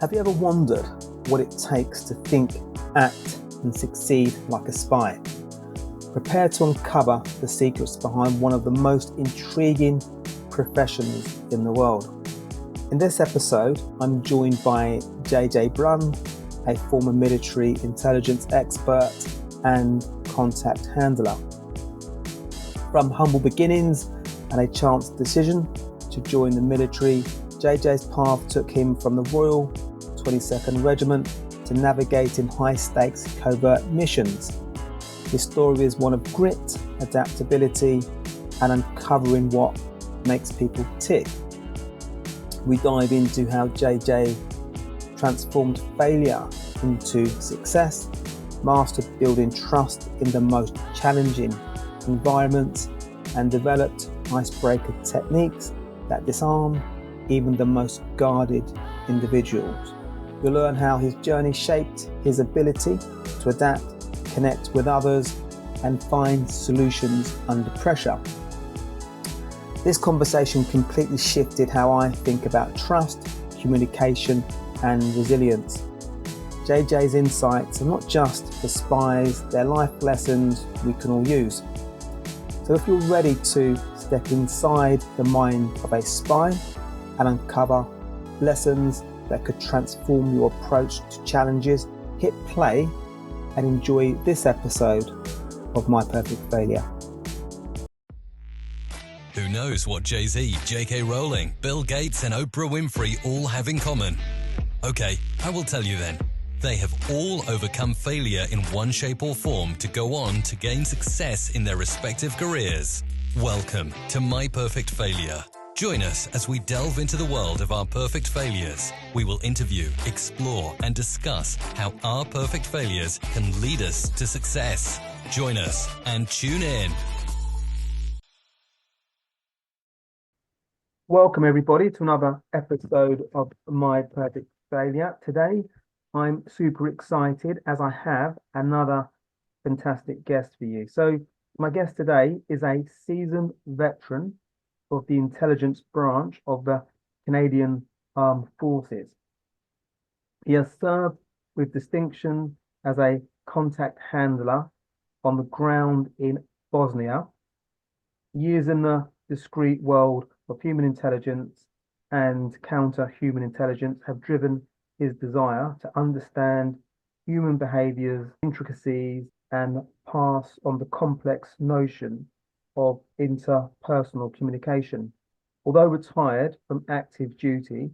Have you ever wondered what it takes to think, act, and succeed like a spy? Prepare to uncover the secrets behind one of the most intriguing professions in the world. In this episode, I'm joined by JJ Brun, a former military intelligence expert and contact handler. From humble beginnings and a chance decision to join the military, JJ's path took him from the Royal 22nd Regiment to navigating high-stakes covert missions. His story is one of grit, adaptability, and uncovering what makes people tick. We dive into how JJ transformed failure into success, mastered building trust in the most challenging environments, and developed icebreaker techniques that disarm even the most guarded individuals. You'll learn how his journey shaped his ability to adapt, connect with others, and find solutions under pressure. This conversation completely shifted how I think about trust, communication, and resilience. JJ's insights are not just for spies, they're life lessons we can all use. So if you're ready to step inside the mind of a spy and uncover lessons that could transform your approach to challenges, hit play and enjoy this episode of My Perfect Failure. Who knows what Jay-Z, J.K. Rowling, Bill Gates and Oprah Winfrey all have in common? Okay, I will tell you then. They have all overcome failure in one shape or form to go on to gain success in their respective careers. Welcome to My Perfect Failure. Join us as we delve into the world of our perfect failures. We will interview, explore, and discuss how our perfect failures can lead us to success. Join us and tune in. Welcome everybody to another episode of My Perfect Failure. Today, I'm super excited as I have another fantastic guest for you. So my guest today is a seasoned veteran of the intelligence branch of the Canadian Armed Forces. He has served with distinction as a contact handler on the ground in Bosnia. Years in the discrete world of human intelligence and counter-human intelligence have driven his desire to understand human behaviours, intricacies, and pass on the complex notion of interpersonal communication. Although retired from active duty,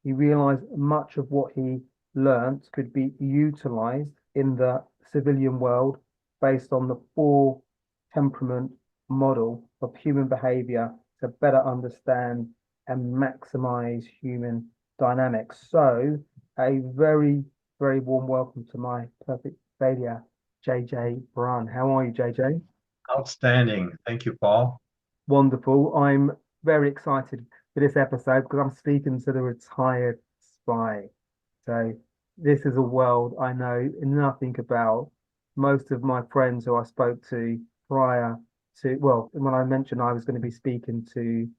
he realised much of what he learnt could be utilised in the civilian world based on the Four Temperament model of human behaviour to better understand and maximise human dynamics. So, a very, very warm welcome to My Perfect Failure, JJ Brun. How are you, JJ? Outstanding. Thank you, Paul. Wonderful. I'm very excited for this episode because I'm speaking to the retired spy. So this is a world I know nothing about. Most of my friends who I spoke to prior to, well, when I mentioned I was going to be speaking to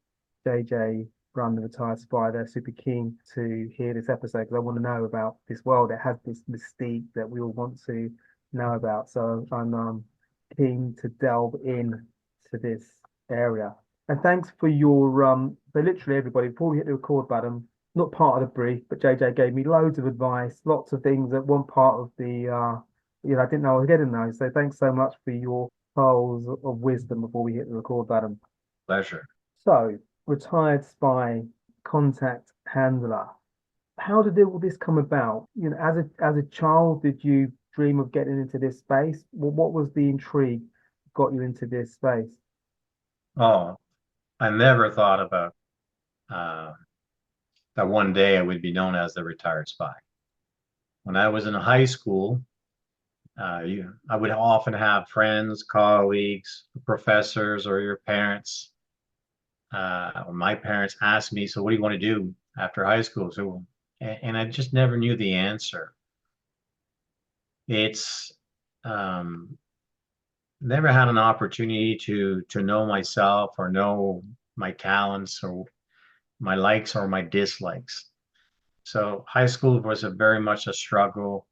JJ Brun, the retired spy, they're super keen to hear this episode because I want to know about this world. It has this mystique that we all want to know about. So I'm keen to delve in to this area. And thanks for your for literally everybody, before we hit the record button, not part of the brief, but JJ gave me loads of advice, lots of things that one part of the I didn't know I was getting those. So thanks so much for your pearls of wisdom before we hit the record button. Pleasure. So, retired spy, contact handler. How did all this come about? You know, as a child, did you dream of getting into this space? Well, what was the intrigue that got you into this space? Oh, I never thought about that one day I would be known as the retired spy. When I was in high school, I would often have friends, colleagues, professors, or your parents. My parents asked me, "So what do you want to do after high school?" And I just never knew the answer. It's never had an opportunity to know myself or know my talents or my likes or my dislikes. So high school was very much a struggle.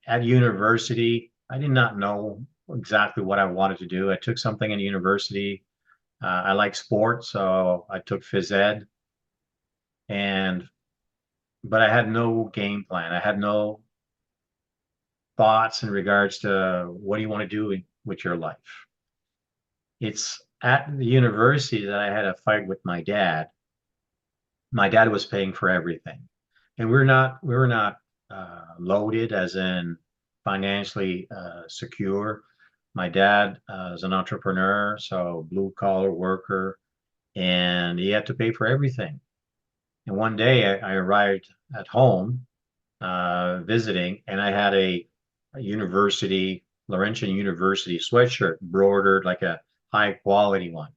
At university, I did not know exactly what I wanted to do. I took something in university. I like sports, so I took phys ed, and but I had no game plan. I had no thoughts in regards to what do you want to do with your life. It's at the university that I had a fight with my dad. My dad was paying for everything, and we were not loaded, as in financially secure. My dad is an entrepreneur, so blue collar worker, and he had to pay for everything. And one day I arrived at home visiting, and I had a university, Laurentian University sweatshirt embroidered like a high quality one.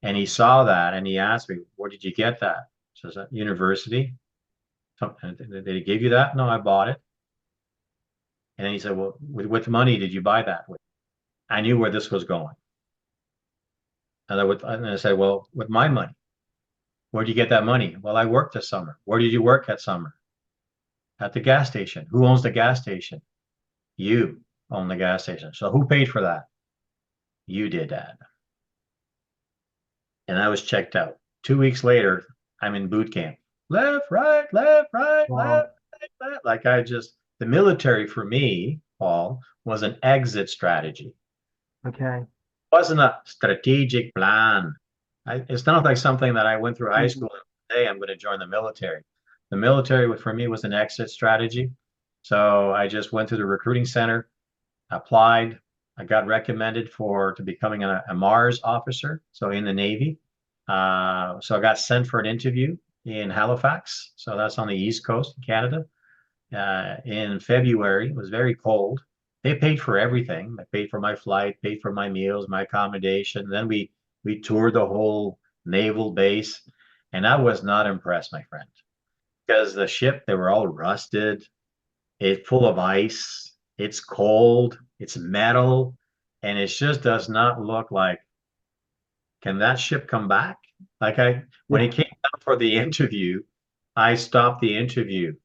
And he saw that and he asked me, "Where did you get that?" So I said, "University." Did he give you that? No, I bought it. And then he said, "Well, with money did you buy that with?" I knew where this was going. And I said, "Well, with my money." "Where did you get that money?" "Well, I worked this summer." "Where did you work that summer?" "At the gas station." "Who owns the gas station?" "You own the gas station." "So who paid for that?" "You did, Dad." And I was checked out. 2 weeks later, I'm in boot camp. Left, right, left, right, Wow. left, right, left. Like the military for me, Paul, was an exit strategy. Okay. It wasn't a strategic plan. It's not like something that I went through high Mhm. school and hey, I'm going to join the military. The military for me was an exit strategy. So I just went to the recruiting center, applied. I got recommended to becoming a Mars officer, so in the Navy. So I got sent for an interview in Halifax. So that's on the East Coast of Canada. In February, it was very cold. They paid for everything. They paid for my flight, paid for my meals, my accommodation. Then we toured the whole naval base, and I was not impressed, my friend, because the ship, they were all rusted. It's full of ice. It's cold. It's metal, and it just does not look like, can that ship come back? When he Yeah. came down for the interview, I stopped the interview,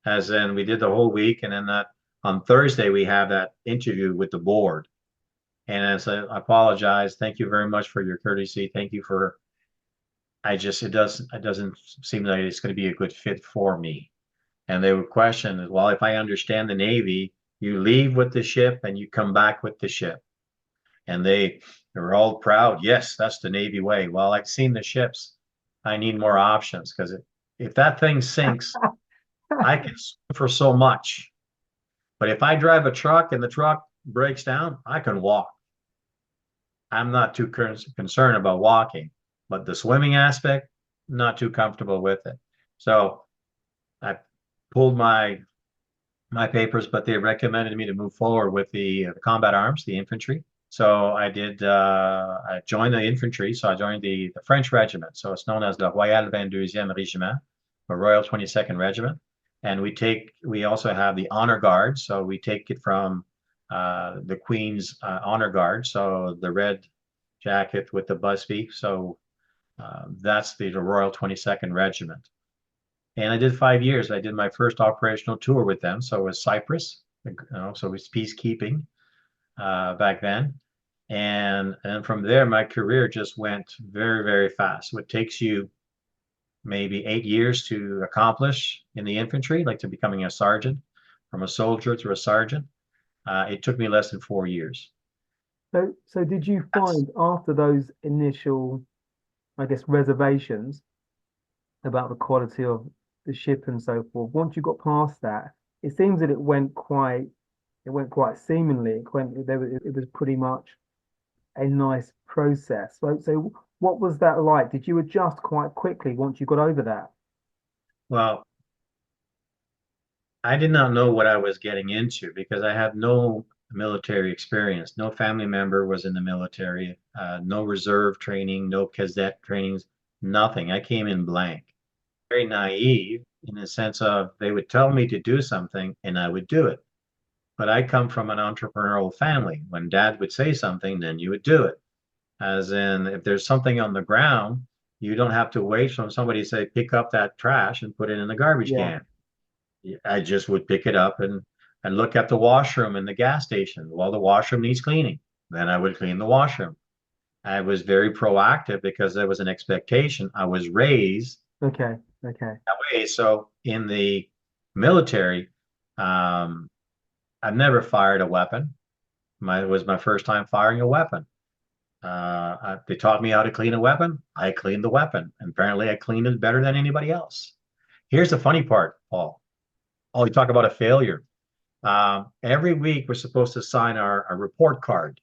as in we did the whole week, and then that on Thursday we have that interview with the board. And I said, "I apologize. Thank you very much for your courtesy. Thank you for." It doesn't seem like it's going to be a good fit for me. And they would question, "Well, if I understand the Navy, you leave with the ship and you come back with the ship." And they were all proud. "Yes, that's the Navy way." Well, I've seen the ships. I need more options, because if that thing sinks, I can swim for so much. But if I drive a truck and the truck breaks down, I can walk. I'm not too concerned about walking, but the swimming aspect, not too comfortable with it. So I pulled my papers, but they recommended me to move forward with the combat arms, the infantry. So I did. I joined the infantry. So I joined the French regiment. So it's known as the Royal 22e Regiment, or Royal 22nd Regiment. And we also have the honor guard. So we take it from the Queen's honor guard. So the red jacket with the busby. So that's the Royal 22nd Regiment. And I did 5 years. I did my first operational tour with them. So it was Cyprus, so it was peacekeeping back then. And from there, my career just went very, very fast. What takes you maybe 8 years to accomplish in the infantry, like to becoming a sergeant, from a soldier to a sergeant, it took me less than 4 years. So did you That's find after those initial, I guess, reservations about the quality of the ship and so forth, once you got past that, it seems that it went quite seamlessly. It was pretty much a nice process. So what was that like? Did you adjust quite quickly once you got over that? well, I did not know what I was getting into because I had no military experience. No family member was in the military, no reserve training, no cadet trainings, nothing. I came in blank. Very naive in the sense of they would tell me to do something and I would do it. But I come from an entrepreneurial family. When dad would say something, then you would do it. As in, if there's something on the ground, You don't have to wait for somebody to say, pick up that trash and put it in the garbage Yeah. can. I just would pick it up and look at the washroom in the gas station. Well, the washroom needs cleaning. Then I would clean the washroom. I was very proactive because there was an expectation. I was raised Okay. Okay. that way. So in the military, I've never fired a weapon. It was my first time firing a weapon. They taught me how to clean a weapon. I cleaned the weapon. And apparently I cleaned it better than anybody else. Here's the funny part, Paul. Oh, you talk about a failure. Every week we're supposed to sign our report card.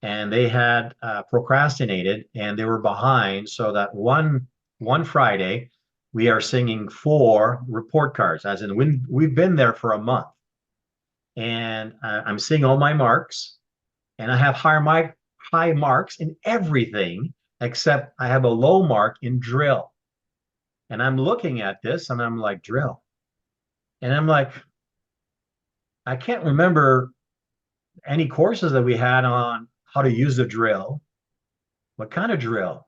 And they had procrastinated and they were behind. So that one Friday, we are singing 4 report cards, as in we've been there for a month. And I'm seeing all my marks, and I have high marks in everything except I have a low mark in drill. And I'm looking at this and I'm like, drill. And I'm like, I can't remember any courses that we had on how to use the drill. What kind of drill?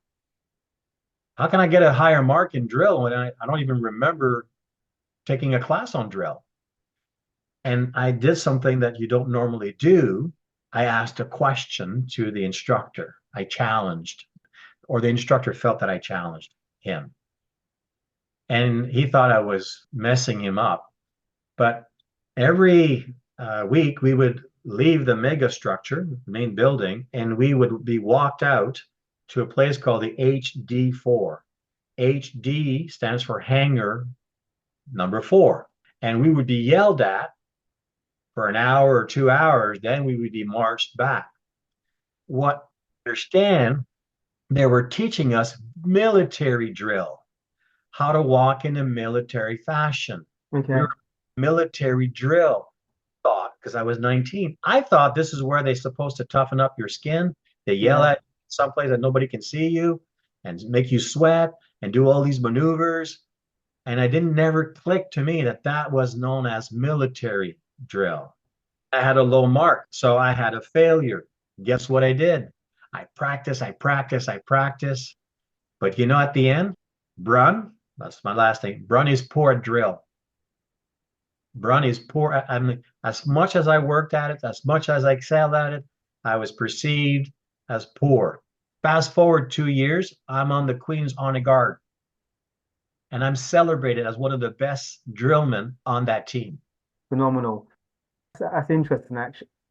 How can I get a higher mark in drill when I don't even remember taking a class on drill? And I did something that you don't normally do. I asked a question to the instructor. I challenged, or the instructor felt that I challenged him. And he thought I was messing him up. But every week we would leave the mega structure, the main building, and we would be walked out to a place called the HD4. HD stands for hangar number 4. And we would be yelled at for an hour or 2 hours. Then we would be marched back. What I understand, they were teaching us military drill, how to walk in a military fashion. Okay. We were military drill thought, because I was 19. I thought this is where they're supposed to toughen up your skin. They yell at someplace that nobody can see you and make you sweat and do all these maneuvers. And I didn't never click to me that that was known as military drill. I had a low mark, so I had a failure. Guess what I did? I practice. But you know, at the end, Brun, that's my last name, Brun is poor at drill. Brun is poor. I mean, as much as I worked at it, as much as I excelled at it, I was perceived as poor. Fast forward 2 years, I'm on the Queen's Honor Guard. And I'm celebrated as one of the best drillmen on that team. Phenomenal. That's interesting,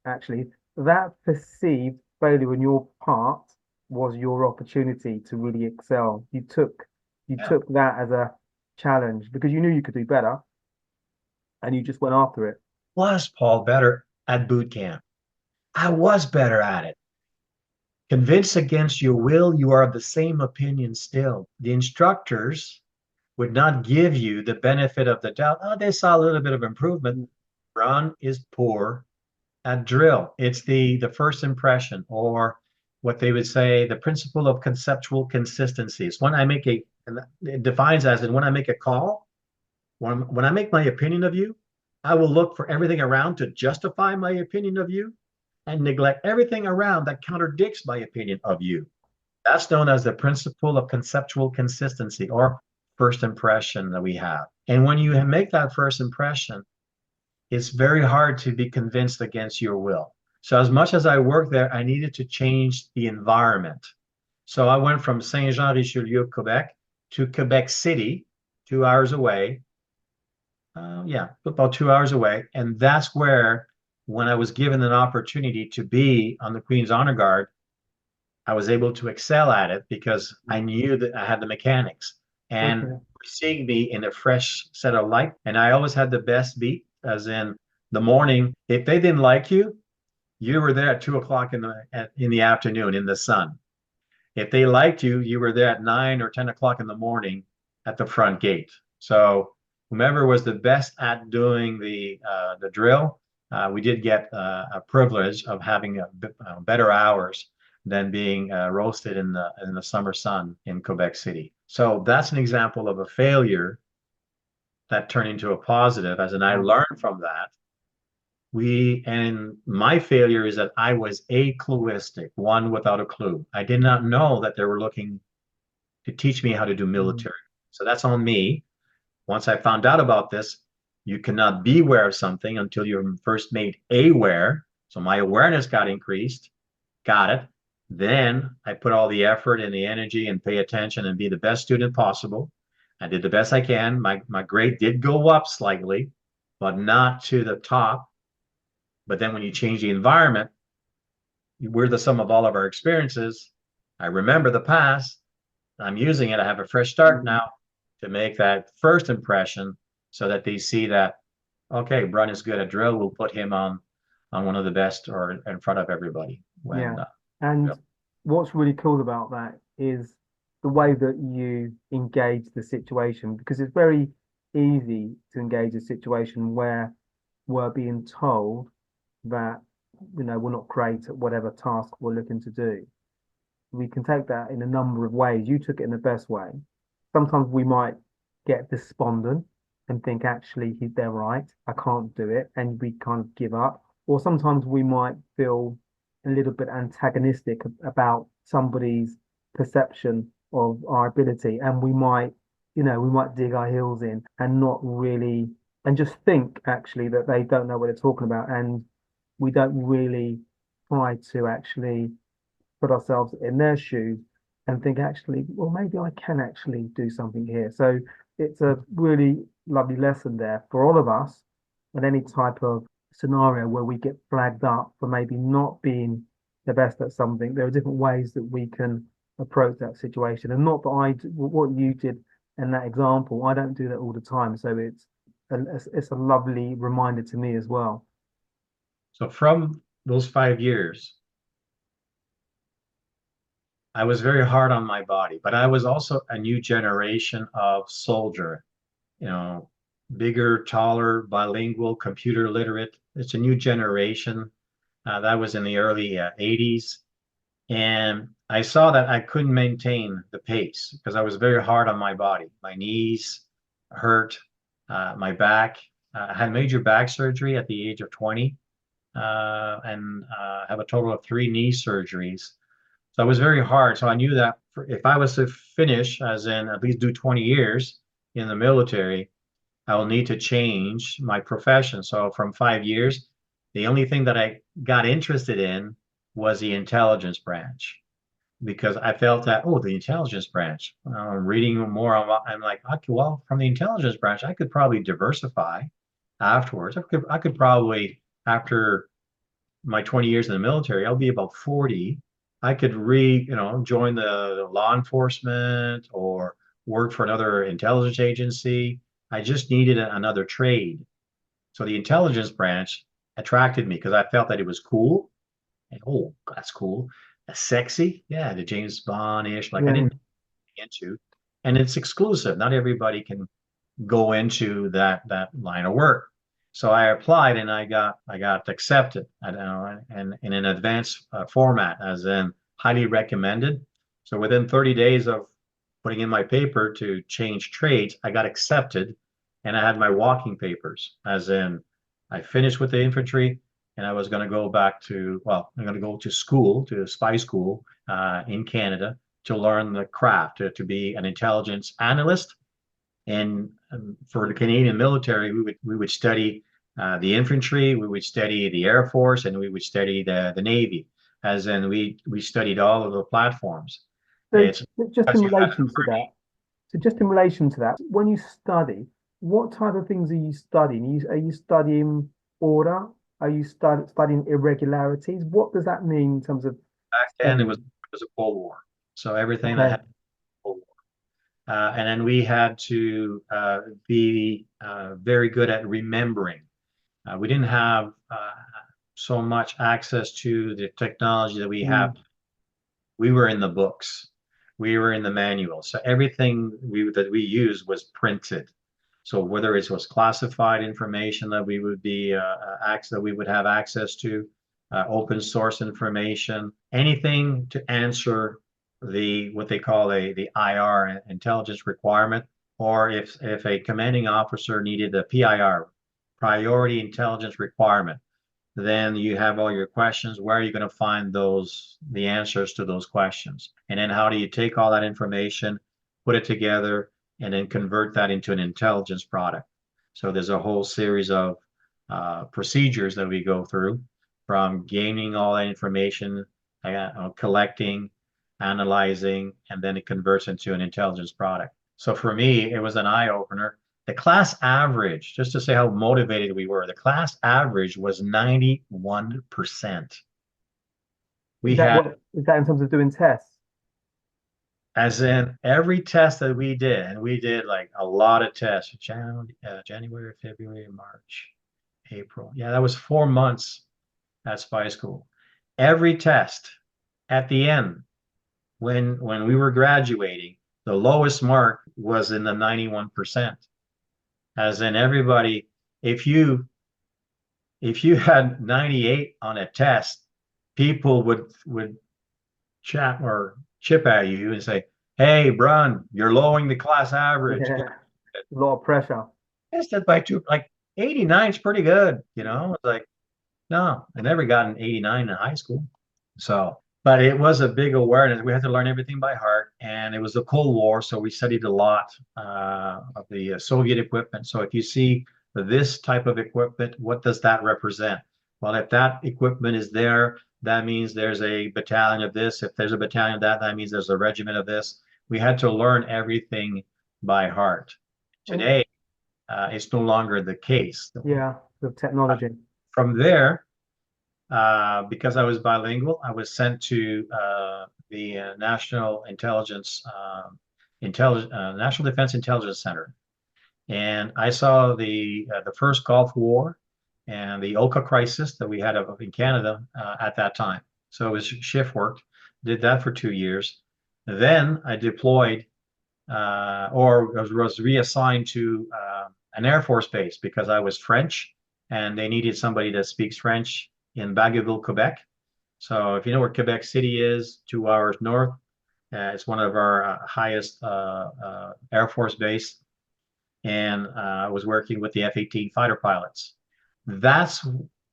actually. That perceived failure on your part was your opportunity to really excel. You took that as a challenge because you knew you could do better and you just went after it. Was Paul better at boot camp? I was better at it. Convinced against your will, you are of the same opinion still. The instructors would not give you the benefit of the doubt. Oh, they saw a little bit of improvement. Brun is poor at drill. It's the first impression, or what they would say, the principle of conceptual consistency. It's when I make it defines as in when I make a call, when I make my opinion of you, I will look for everything around to justify my opinion of you and neglect everything around that contradicts my opinion of you. That's known as the principle of conceptual consistency, or first impression that we have. And when you make that first impression, it's very hard to be convinced against your will. So as much as I worked there, I needed to change the environment. So I went from Saint-Jean-Richelieu, Quebec, to Quebec City, 2 hours away. About 2 hours away. And that's where, when I was given an opportunity to be on the Queen's Honor Guard, I was able to excel at it because I knew that I had the mechanics. And seeing me in a fresh set of light, and I always had the best beat, as in the morning. If they didn't like you, you were there at 2 o'clock in the afternoon in the sun. If they liked you, you were there at 9 or 10 o'clock in the morning at the front gate. So whomever was the best at doing the drill, we did get a privilege of having better hours than being roasted in the summer sun in Quebec City. So that's an example of a failure that turned into a positive, as in I learned from that. And my failure is that I was acluistic, one without a clue. I did not know that they were looking to teach me how to do military. So that's on me. Once I found out about this, you cannot be aware of something until you're first made aware. So my awareness got increased. Got it. Then I put all the effort and the energy and pay attention and be the best student possible. I did the best I can. My grade did go up slightly, but not to the top. But then when you change the environment, we're the sum of all of our experiences. I remember the past. I'm using it. I have a fresh start now to make that first impression so that they see that, okay, Brun is good at drill. We'll put him on one of the best or in front of everybody. Yeah. And what's really cool about that is the way that you engage the situation, because it's very easy to engage a situation where we're being told that, we're not great at whatever task we're looking to do. We can take that in a number of ways. You took it in the best way. Sometimes we might get despondent and think, actually, they're right, I can't do it, and we kind of give up. Or sometimes we might feel a little bit antagonistic about somebody's perception of our ability, and we might dig our heels in and not really, and just think actually that they don't know what they're talking about, and we don't really try to actually put ourselves in their shoes and think, actually, well, maybe I can actually do something here. So it's a really lovely lesson there for all of us in any type of scenario where we get flagged up for maybe not being the best at something. There are different ways that we can approach that situation, and not that what you did in that example, I don't do that all the time. So it's a lovely reminder to me as well. So from those 5 years, I was very hard on my body, but I was also a new generation of soldier, bigger, taller, bilingual, computer literate. It's a new generation. That was in the early 80s. And I saw that I couldn't maintain the pace because I was very hard on my body. My knees hurt, my back. I had major back surgery at the age of 20 and have a total of 3 knee surgeries. So it was very hard. So I knew that if I was to finish, as in at least do 20 years in the military, I will need to change my profession. So from 5 years, the only thing that I got interested in was the intelligence branch, because I felt that, the intelligence branch, reading more on, I'm like, okay, well, from the intelligence branch, I could probably diversify afterwards. I could probably, after my 20 years in the military, I'll be about 40. I could join the law enforcement or work for another intelligence agency. I just needed another trade. So the intelligence branch attracted me because I felt that it was cool. And, that's cool. Sexy. Yeah, the James Bond-ish, I didn't get into. And it's exclusive. Not everybody can go into that line of work. So I applied and I got accepted, and in an advanced format, as in highly recommended. So within 30 days of putting in my paper to change trades, I got accepted, and I had my walking papers, as in I finished with the infantry, and I was going to go back to, I'm going to go to school, to spy school in Canada, to learn the craft, to be an intelligence analyst. And for the Canadian military, we would study the infantry, we would study the Air Force, and we would study the Navy. As in, we studied all of the platforms. So just in relation to that, when you study, what type of things are you studying? Are you studying order? Are you studying irregularities? What does that mean in terms of? Back then, it was a Cold War, so everything that happened. And then we had to be very good at remembering. We didn't have so much access to the technology that we have. We were in the books. We were in the manuals. So everything that we used was printed. So whether it was classified information that we would be that we would have access to, open source information, anything to answer what they call the IR, intelligence requirement, or if a commanding officer needed a PIR, priority intelligence requirement, then you have all your questions. Where are you going to find the answers to those questions? And then how do you take all that information, put it together, and then convert that into an intelligence product. So there's a whole series of procedures that we go through, from gaining all that information, collecting, analyzing, and then it converts into an intelligence product. So for me, it was an eye-opener. The class average, just to say how motivated we were, the class average was 91%. Is that in terms of doing tests? As in every test that we did, and we did like a lot of tests, January, February, March, April. Yeah, that was 4 months at spy school. Every test at the end, when we were graduating, the lowest mark was in the 91%. As in everybody, if you had 98 on a test, people would chat or chip at you and say, "Hey, Brun, you're lowering the class average." Yeah, a lot of pressure. Tested by 2, like 89 is pretty good, you know. It's like, no, I never got an 89 in high school. So, but it was a big awareness. We had to learn everything by heart, and it was the Cold War, so we studied a lot of the Soviet equipment. So if you see this type of equipment, what does that represent? Well, if that equipment is there, that means there's a battalion of this. If there's a battalion of that, that means there's a regiment of this. We had to learn everything by heart. Today, it's no longer the case. Yeah, the technology. From there, because I was bilingual, I was sent to the National Defense Intelligence Center, and I saw the first Gulf War and the Oka crisis that we had in Canada at that time. So it was shift work. Did that for 2 years. Then I deployed or was reassigned to an Air Force base because I was French and they needed somebody that speaks French in Bagotville, Quebec. So if you know where Quebec City is, 2 hours north, it's one of our highest Air Force base. And I was working with the F-18 fighter pilots. That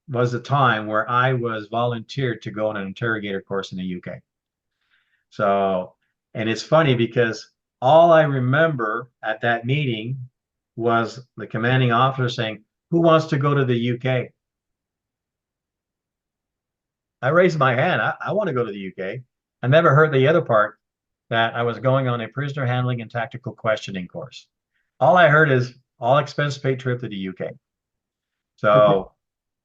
was the time where I was volunteered to go on an interrogator course in the UK. So, and it's funny because all I remember at that meeting was the commanding officer saying, "Who wants to go to the UK?" I raised my hand. I want to go to the UK. I never heard the other part, that I was going on a prisoner handling and tactical questioning course. All I heard is all expense paid trip to the UK. So, okay.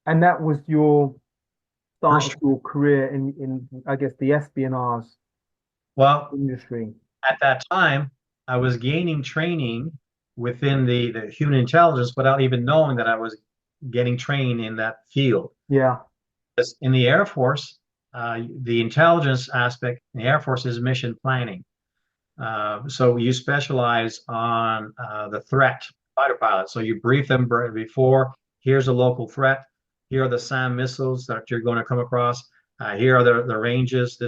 And that was your start of your career in I guess the espionage industry. At that time, I was gaining training within the human intelligence without even knowing that I was getting trained in that field. Yeah. In the Air Force, the intelligence aspect in the Air Force is mission planning. So you specialize on the threat fighter pilot. So you brief them before, here's a local threat. Here are the SAM missiles that you're going to come across. Here are the ranges.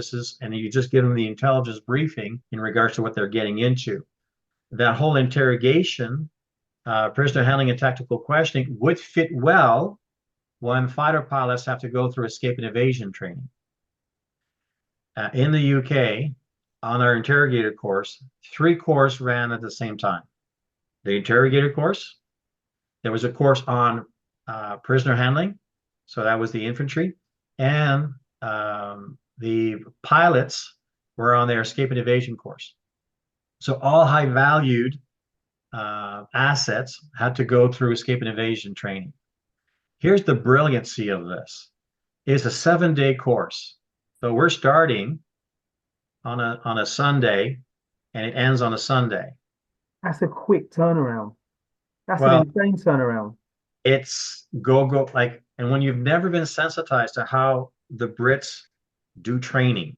And you just give them the intelligence briefing in regards to what they're getting into. That whole interrogation, prisoner handling and tactical questioning would fit well when fighter pilots have to go through escape and evasion training. In the UK, on our interrogator course, 3 courses ran at the same time. The interrogator course, there was a course on prisoner handling, so that was the infantry, and the pilots were on their escape and evasion course. So all high valued assets had to go through escape and evasion training. Here's the brilliancy of this. It's a 7-day course. So we're starting on a Sunday and it ends on a Sunday. That's a quick turnaround. That's an insane turnaround. It's go like, and when you've never been sensitized to how the Brits do training.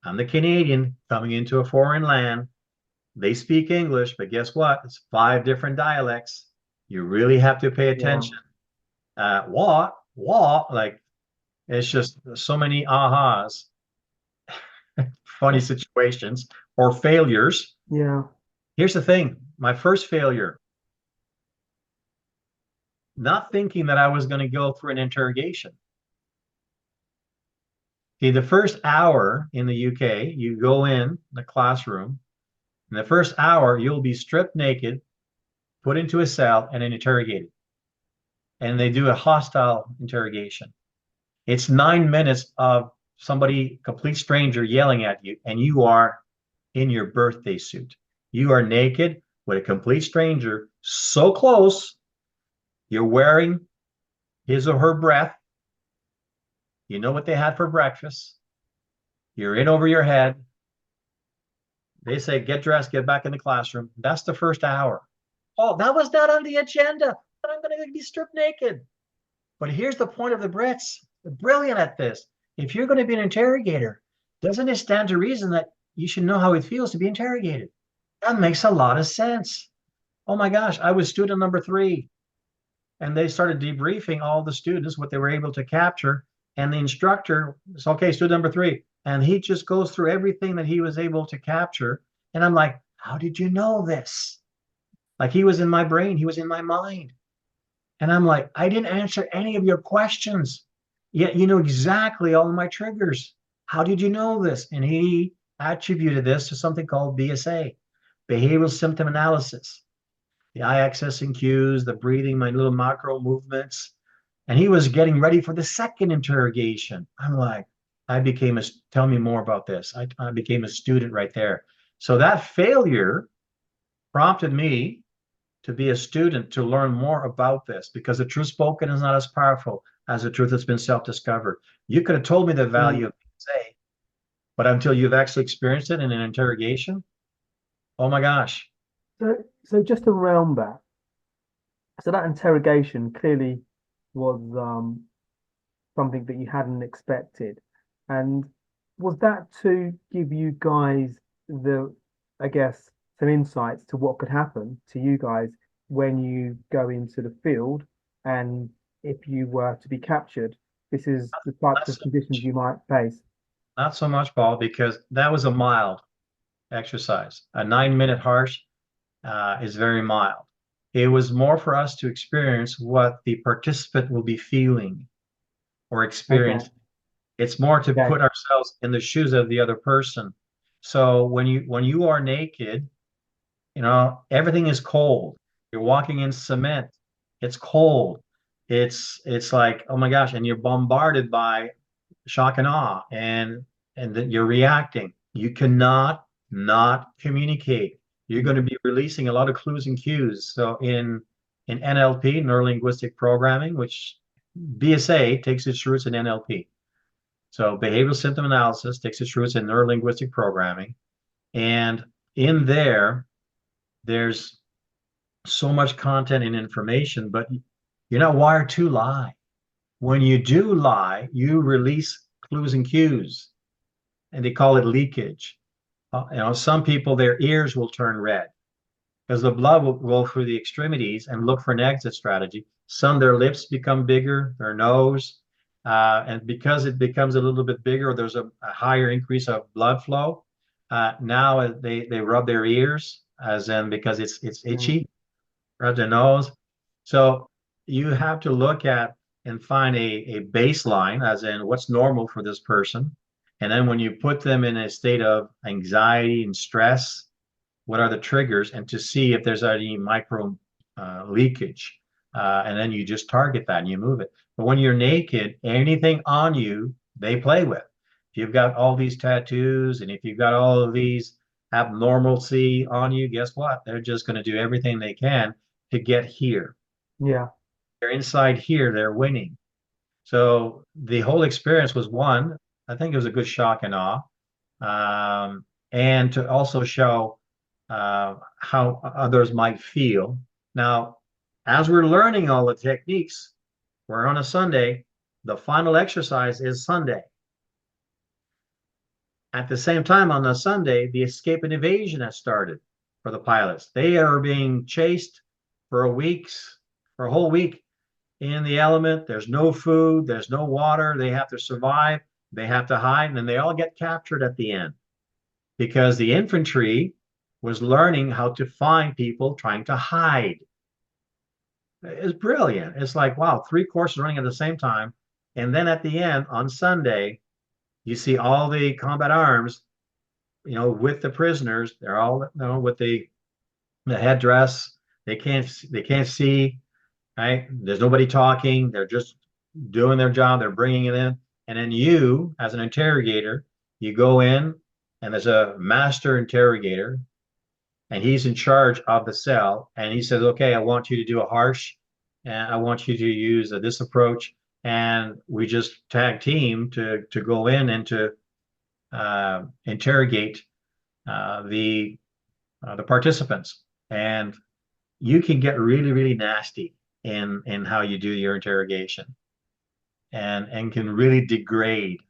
I'm the Canadian coming into a foreign land. They speak English, but guess what? It's 5 different dialects. You really have to pay attention. Yeah. What? Like, it's just so many ahas, funny situations or failures. Yeah. Here's the thing. My first failure, not thinking that I was going to go through an interrogation. Okay, the first hour in the UK, you go in the classroom In the first hour, you'll be stripped naked, put into a cell, and then interrogated. And they do a hostile interrogation. It's 9 minutes of somebody, complete stranger, yelling at you, and you are in your birthday suit. You are naked with a complete stranger, so close, you're wearing his or her breath. You know what they had for breakfast. You're in over your head. They say, get dressed, get back in the classroom. That's the first hour. Oh, that was not on the agenda, but I'm going to be stripped naked. But here's the point of the Brits. They're brilliant at this. If you're going to be an interrogator, doesn't it stand to reason that you should know how it feels to be interrogated? That makes a lot of sense. Oh my gosh, I was student number 3. And they started debriefing all the students, what they were able to capture. And the instructor was, okay, student number 3. And he just goes through everything that he was able to capture. And I'm like, how did you know this? Like, he was in my brain, he was in my mind. And I'm like, I didn't answer any of your questions, yet you know exactly all of my triggers. How did you know this? And he attributed this to something called BSA, behavioral symptom analysis. The eye accessing cues, the breathing, my little macro movements. And he was getting ready for the second interrogation. I'm like, tell me more about this. I became a student right there. So that failure prompted me to be a student, to learn more about this, because the truth spoken is not as powerful as the truth that's been self-discovered. You could have told me the value of say, but until you've actually experienced it in an interrogation, oh my gosh. So just around that, so that interrogation clearly was something that you hadn't expected. And was that to give you guys I guess, some insights to what could happen to you guys when you go into the field, and if you were to be captured, this is the types of conditions you might face? Not so much, Paul, because that was a mild exercise. A 9-minute harsh is very mild. It was more for us to experience what the participant will be feeling or experience. Okay. It's more to Okay. put ourselves in the shoes of the other person. So when you are naked, you know, everything is cold. You're walking in cement. It's cold. It's like, oh my gosh, and you're bombarded by shock and awe, and that you're reacting. You cannot not communicate. You're going to be releasing a lot of clues and cues. So in NLP, neuro linguistic programming, which BSA takes its roots in NLP. So behavioral symptom analysis takes its roots in neuro linguistic programming. And in there's so much content and information, but you're not wired to lie. When you do lie, you release clues and cues, and they call it leakage. Some people, their ears will turn red because the blood will go through the extremities and look for an exit strategy. Some, their lips become bigger, their nose, and because it becomes a little bit bigger, there's a higher increase of blood flow. Now they rub their ears, as in because it's itchy, rub their nose. So you have to look at and find a baseline, as in what's normal for this person. And then when you put them in a state of anxiety and stress, what are the triggers, and to see if there's any micro leakage. And then you just target that and you move it. But when you're naked, anything on you, they play with. If you've got all these tattoos and if you've got all of these abnormalcy on you, guess what? They're just going to do everything they can to get here. Yeah. They're inside here, they're winning. So the whole experience was one, I think it was a good shock and awe. And to also show how others might feel. Now, as we're learning all the techniques, we're on a Sunday. The final exercise is Sunday. At the same time, on the Sunday, the escape and evasion has started for the pilots. They are being chased for a whole week in the element. There's no food, there's no water. They have to survive. They have to hide, and then they all get captured at the end because the infantry was learning how to find people trying to hide. It's brilliant. It's like, wow, 3 courses running at the same time. And then at the end on Sunday, you see all the combat arms with the prisoners. They're all, with the headdress. They can't see, right? There's nobody talking. They're just doing their job. They're bringing it in. And then you, as an interrogator, you go in, and there's a master interrogator, and he's in charge of the cell. And he says, okay, I want you to do a harsh, and I want you to use this approach. And we just tag team to go in and to interrogate the participants. And you can get really, really nasty in how you do your interrogation, and can really degrade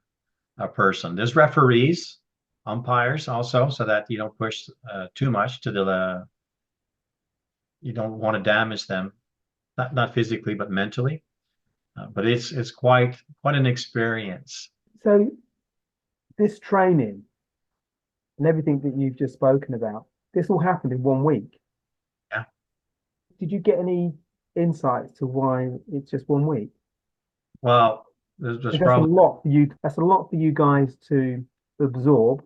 a person. There's referees, umpires also, so that you don't push too much to you don't want to damage them, not physically but mentally. But it's quite an experience. So this training and everything that you've just spoken about, this all happened in 1 week. Yeah. Did you get any insights to why it's just 1 week? Well, there's That's probably a lot for you. That's a lot for you guys to absorb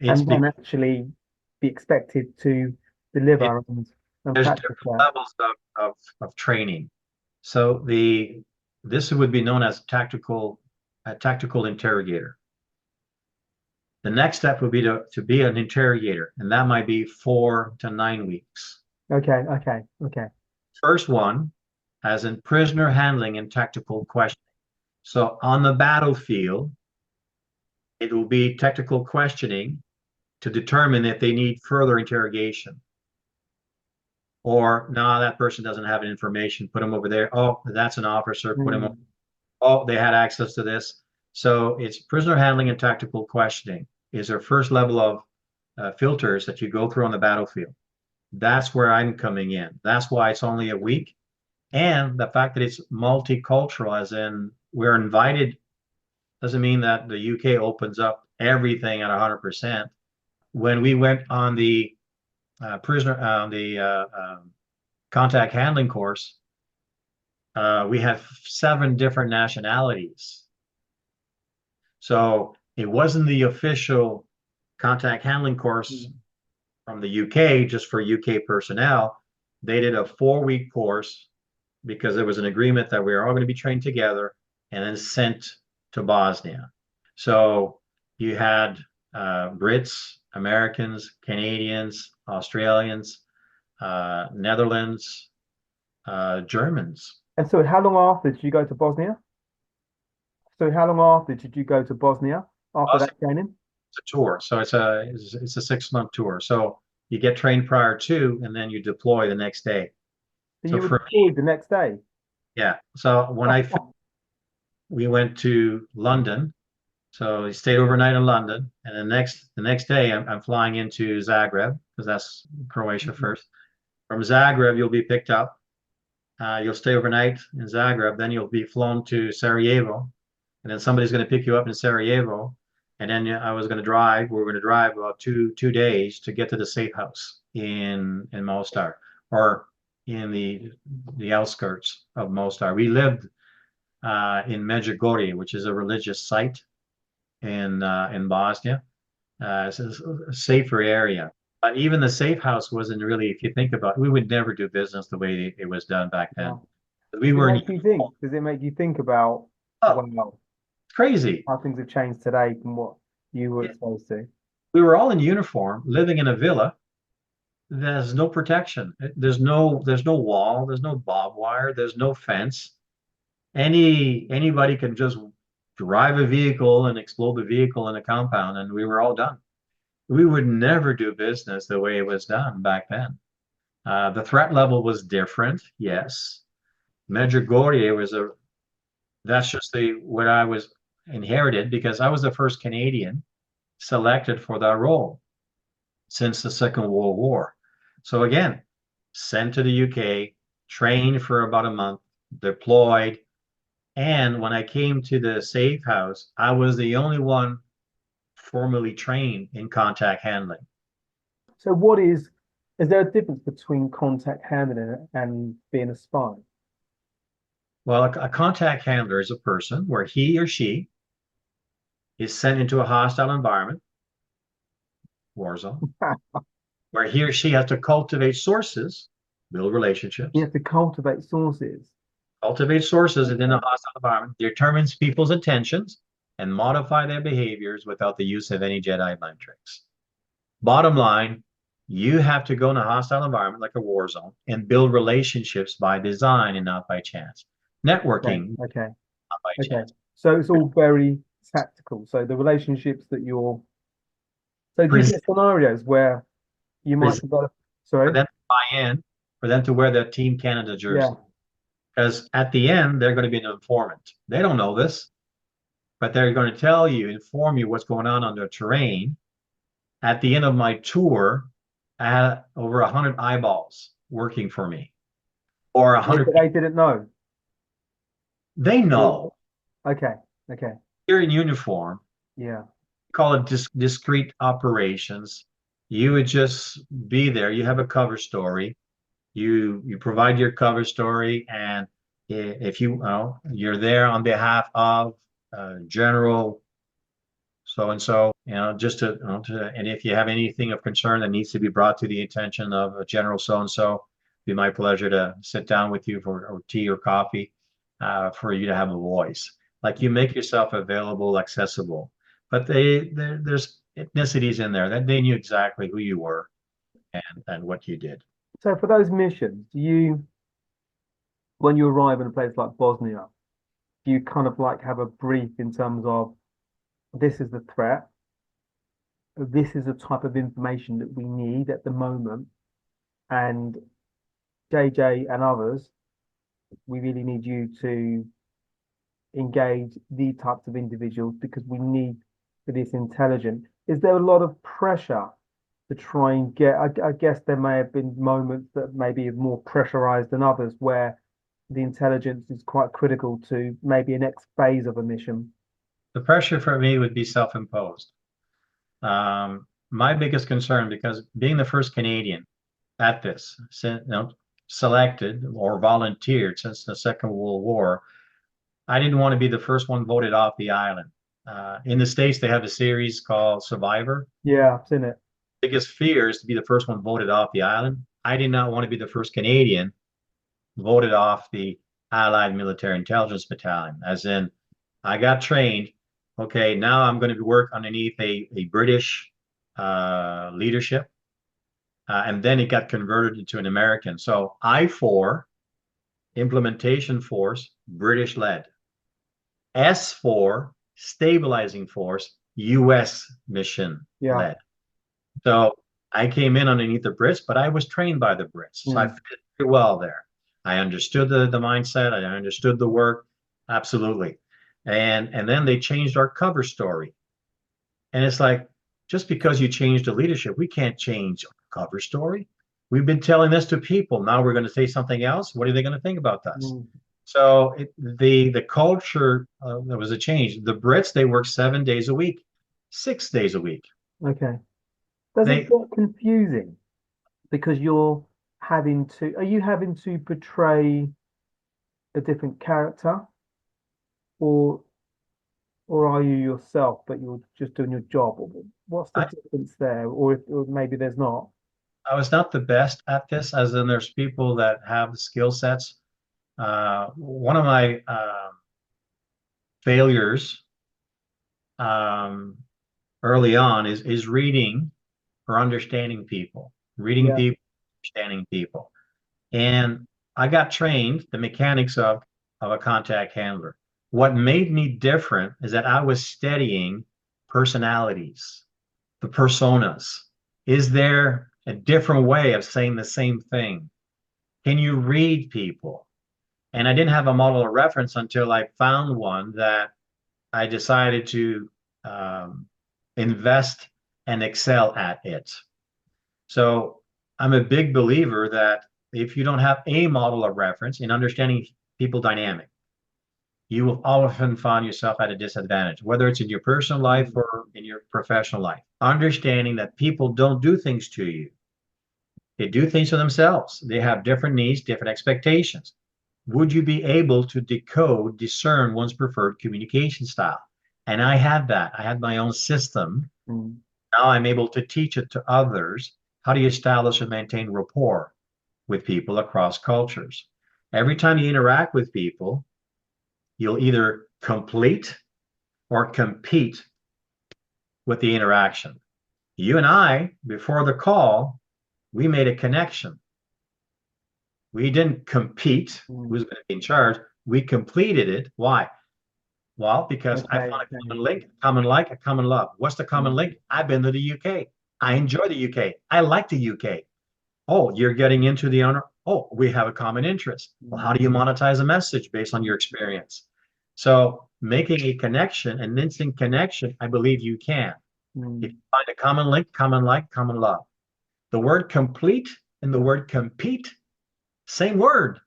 and then actually be expected to deliver and there's practice different that. levels of training. So this would be known as a tactical interrogator. The next step would be to be an interrogator, and that might be 4 to 9 weeks. Okay. First one, as in prisoner handling and tactical questioning. So on the battlefield, it will be tactical questioning to determine if they need further interrogation. Or, no, that person doesn't have any information, put them over there. Oh, that's an officer, put him over. Oh, they had access to this. So it's prisoner handling and tactical questioning is their first level of filters that you go through on the battlefield. That's where I'm coming in. That's why it's only a week. And the fact that it's multicultural, as in we're invited, doesn't mean that the UK opens up everything at 100%. When we went on the contact handling course, we had 7 different nationalities. So it wasn't the official contact handling course from the UK just for UK personnel. They did a 4-week course because there was an agreement that we were all going to be trained together and then sent to Bosnia. So you had Brits, Americans, Canadians, Australians, Netherlands, Germans. And so how long after did you go to Bosnia? After that training? It's a tour. So it's a 6-month tour. So you get trained prior to, and then you deploy the next day. So you were deployed the next day? Yeah. So when we went to London, so we stayed overnight in London, and the next day I'm flying into Zagreb, because that's Croatia first. From Zagreb, you'll be picked up. You'll stay overnight in Zagreb, then you'll be flown to Sarajevo, and then somebody's going to pick you up in Sarajevo, and then we were going to drive about two days to get to the safe house in Mostar, or in the outskirts of Mostar. We lived in Medjugorje, which is a religious site in Bosnia. It's a safer area. But even the safe house wasn't really, if you think about it, we would never do business the way it was done back then. Wow. We were. Does it make you think about it's crazy how things have changed today from what you were exposed to? We were all in uniform, living in a villa. There's no protection. There's no wall. There's no barbed wire. There's no fence. Anybody can just drive a vehicle and explode the vehicle in a compound, and we were all done. We would never do business the way it was done back then. The threat level was different, yes. Medjugorje that's just what I was inherited, because I was the first Canadian selected for that role since the Second World War. So again, sent to the UK, trained for about a month, deployed. And when I came to the safe house, I was the only one formally trained in contact handling. So is there a difference between contact handling and being a spy? Well, a contact handler is a person where he or she is sent into a hostile environment. war zone, where he or she has to cultivate sources, build relationships. You have to cultivate sources. Cultivate sources within a hostile environment, determines people's intentions, and modify their behaviors without the use of any Jedi mind tricks. Bottom line, you have to go in a hostile environment like a war zone and build relationships by design and not by chance. Networking, Okay. not by chance. So it's all very tactical. So the relationships that you're. So do you get scenarios where you might develop? Sorry. For them to buy in, for them to wear their Team Canada jersey. Yeah. Because at the end, they're going to be an informant. They don't know this, but they're going to tell you, inform you what's going on their terrain. At the end of my tour, I had over 100 eyeballs working for me. Or 100. They didn't know. They know. Okay. You're in uniform. Yeah. Call it discrete operations. You would just be there. You have a cover story. You provide your cover story, and if you're there on behalf of General so and so, just to and if you have anything of concern that needs to be brought to the attention of General so and so, it'd be my pleasure to sit down with you for tea or coffee, for you to have a voice. Like, you make yourself available, accessible. But there's ethnicities in there that they knew exactly who you were and what you did. So for those missions, when you arrive in a place like Bosnia, do you kind of like have a brief in terms of, this is the threat, this is the type of information that we need at the moment, and JJ and others, we really need you to engage these types of individuals because we need for this intelligent. Is there a lot of pressure to try and get, I guess there may have been moments that maybe are more pressurized than others where the intelligence is quite critical to maybe a next phase of a mission? The pressure for me would be self-imposed. My biggest concern, because being the first Canadian at this, selected or volunteered since the Second World War, I didn't want to be the first one voted off the island. In the States, they have a series called Survivor. Yeah, I've seen it. Biggest fear is to be the first one voted off the island. I did not want to be the first Canadian voted off the Allied Military Intelligence Battalion, as in, I got trained. Okay, now I'm going to work underneath a British leadership. And then it got converted into an American. So I4, implementation force, British led. S4, stabilizing force, US mission led. So I came in underneath the Brits, but I was trained by the Brits. So I fit very well there. I understood the mindset. I understood the work. Absolutely. And then they changed our cover story. And it's like, just because you changed the leadership, we can't change our cover story. We've been telling this to people. Now we're going to say something else. What are they going to think about us? So the culture, there was a change. The Brits, they work 7 days a week, 6 days a week. Okay. Does it get confusing because are you having to portray a different character, or are you yourself, but you're just doing your job? What's the difference there? Or maybe there's not. I was not the best at this, as in there's people that have the skill sets. One of my failures early on is reading or understanding people, understanding people. And I got trained the mechanics of a contact handler. What made me different is that I was studying personalities, the personas. Is there a different way of saying the same thing? Can you read people? And I didn't have a model of reference until I found one that I decided to invest and excel at it. So I'm a big believer that if you don't have a model of reference in understanding people dynamic, you will often find yourself at a disadvantage, whether it's in your personal life or in your professional life. Understanding that people don't do things to you. They do things to themselves. They have different needs, different expectations. Would you be able to discern one's preferred communication style? And I had that. I had my own system. Now I'm able to teach it to others. How do you establish and maintain rapport with people across cultures? Every time you interact with people, you'll either complete or compete with the interaction. You and I, before the call, we made a connection. We didn't compete who's going to be in charge. We completed it. Why? Well, because I found a common link, common like, a common love. What's the common link? I've been to the UK. I enjoy the UK. I like the UK. Oh, you're getting into the owner. Oh, we have a common interest. Well, how do you monetize a message based on your experience? So making a connection, an instant connection, I believe you can. If you find a common link, common like, common love. The word complete and the word compete, same word.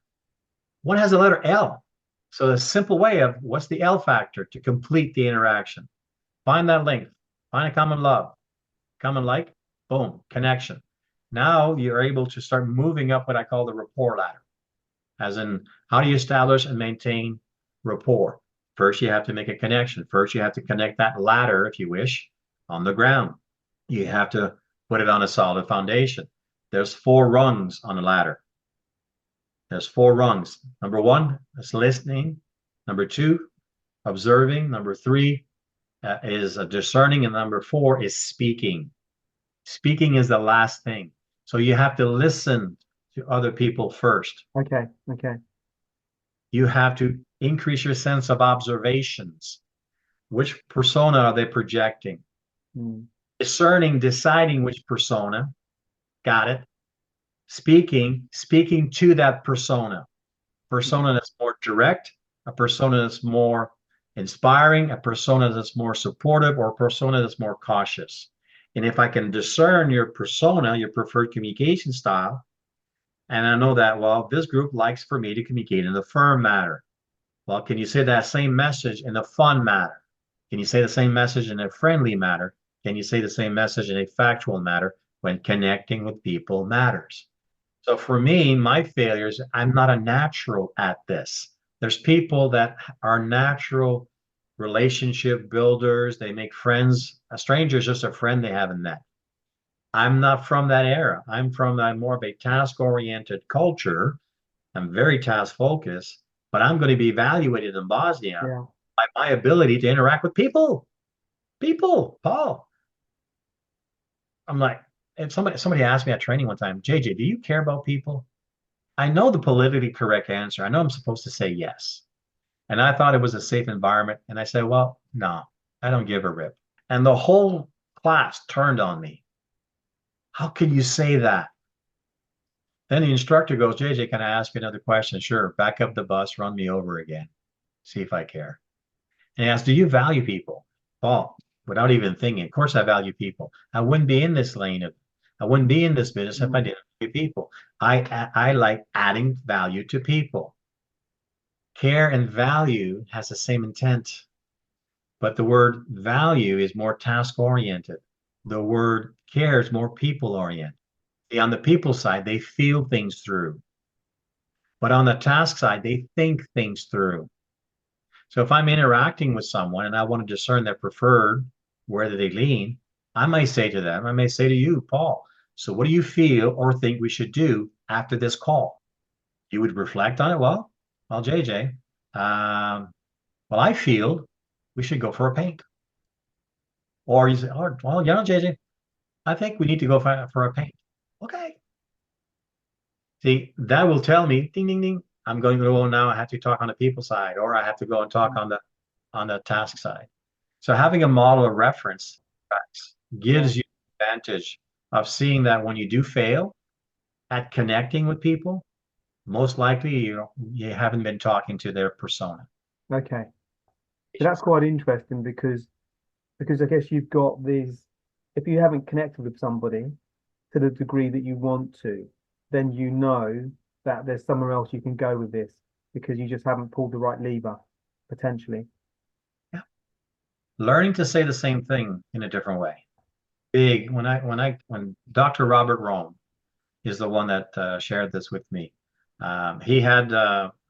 One has the letter L. So the simple way of what's the L factor to complete the interaction? Find that link, find a common love, common like, boom, connection. Now you're able to start moving up what I call the rapport ladder. As in, how do you establish and maintain rapport? First, you have to make a connection. First, you have to connect that ladder, if you wish, on the ground. You have to put it on a solid foundation. There's 4 rungs on the ladder. There's 4 rungs. Number 1 is listening. Number 2, observing. Number 3 is discerning. And number 4 is speaking. Speaking is the last thing. So you have to listen to other people first. Okay. You have to increase your sense of observations. Which persona are they projecting? Discerning, deciding which persona. Got it. Speaking to that persona that's more direct, a persona that's more inspiring, a persona that's more supportive, or a persona that's more cautious. And if I can discern your persona, your preferred communication style, and I know that, well, this group likes for me to communicate in a firm manner. Well, can you say that same message in a fun manner? Can you say the same message in a friendly manner? Can you say the same message in a factual manner when connecting with people matters? So for me, my failures, I'm not a natural at this. There's people that are natural relationship builders. They make friends. A stranger is just a friend they haven't met. I'm not from that era. I'm from more of a task-oriented culture. I'm very task-focused, but I'm going to be evaluated in Bosnia by my ability to interact with people. People, Paul. I'm like, if somebody asked me at training one time, JJ, do you care about people? I know the politically correct answer. I know I'm supposed to say yes. And I thought it was a safe environment. And I said, well, no, I don't give a rip. And the whole class turned on me. How can you say that? Then the instructor goes, JJ, can I ask you another question? Sure. Back up the bus, run me over again. See if I care. And he asked, do you value people? Paul, without even thinking, of course I value people. I wouldn't be in this lane I wouldn't be in this business if I didn't value people. I like adding value to people. Care and value has the same intent, but the word value is more task-oriented. The word care is more people-oriented. On the people side, they feel things through. But on the task side, they think things through. So if I'm interacting with someone and I want to discern their preferred, where do they lean, I may say to them, I may say to you, Paul, so what do you feel or think we should do after this call? You would reflect on it. Well, JJ, well, I feel we should go for a paint. Or you say, oh, well, JJ, I think we need to go for a paint. Okay. See, that will tell me, ding, ding, ding, I'm going to go now. I have to talk on the people side, or I have to go and talk on the task side. So having a model of reference gives you the advantage of seeing that when you do fail at connecting with people, most likely you haven't been talking to their persona. Okay. So that's quite interesting because I guess you've got these, if you haven't connected with somebody to the degree that you want to, then you know that there's somewhere else you can go with this because you just haven't pulled the right lever, potentially. Yeah. Learning to say the same thing in a different way. When Dr. Robert Rome is the one that shared this with me. I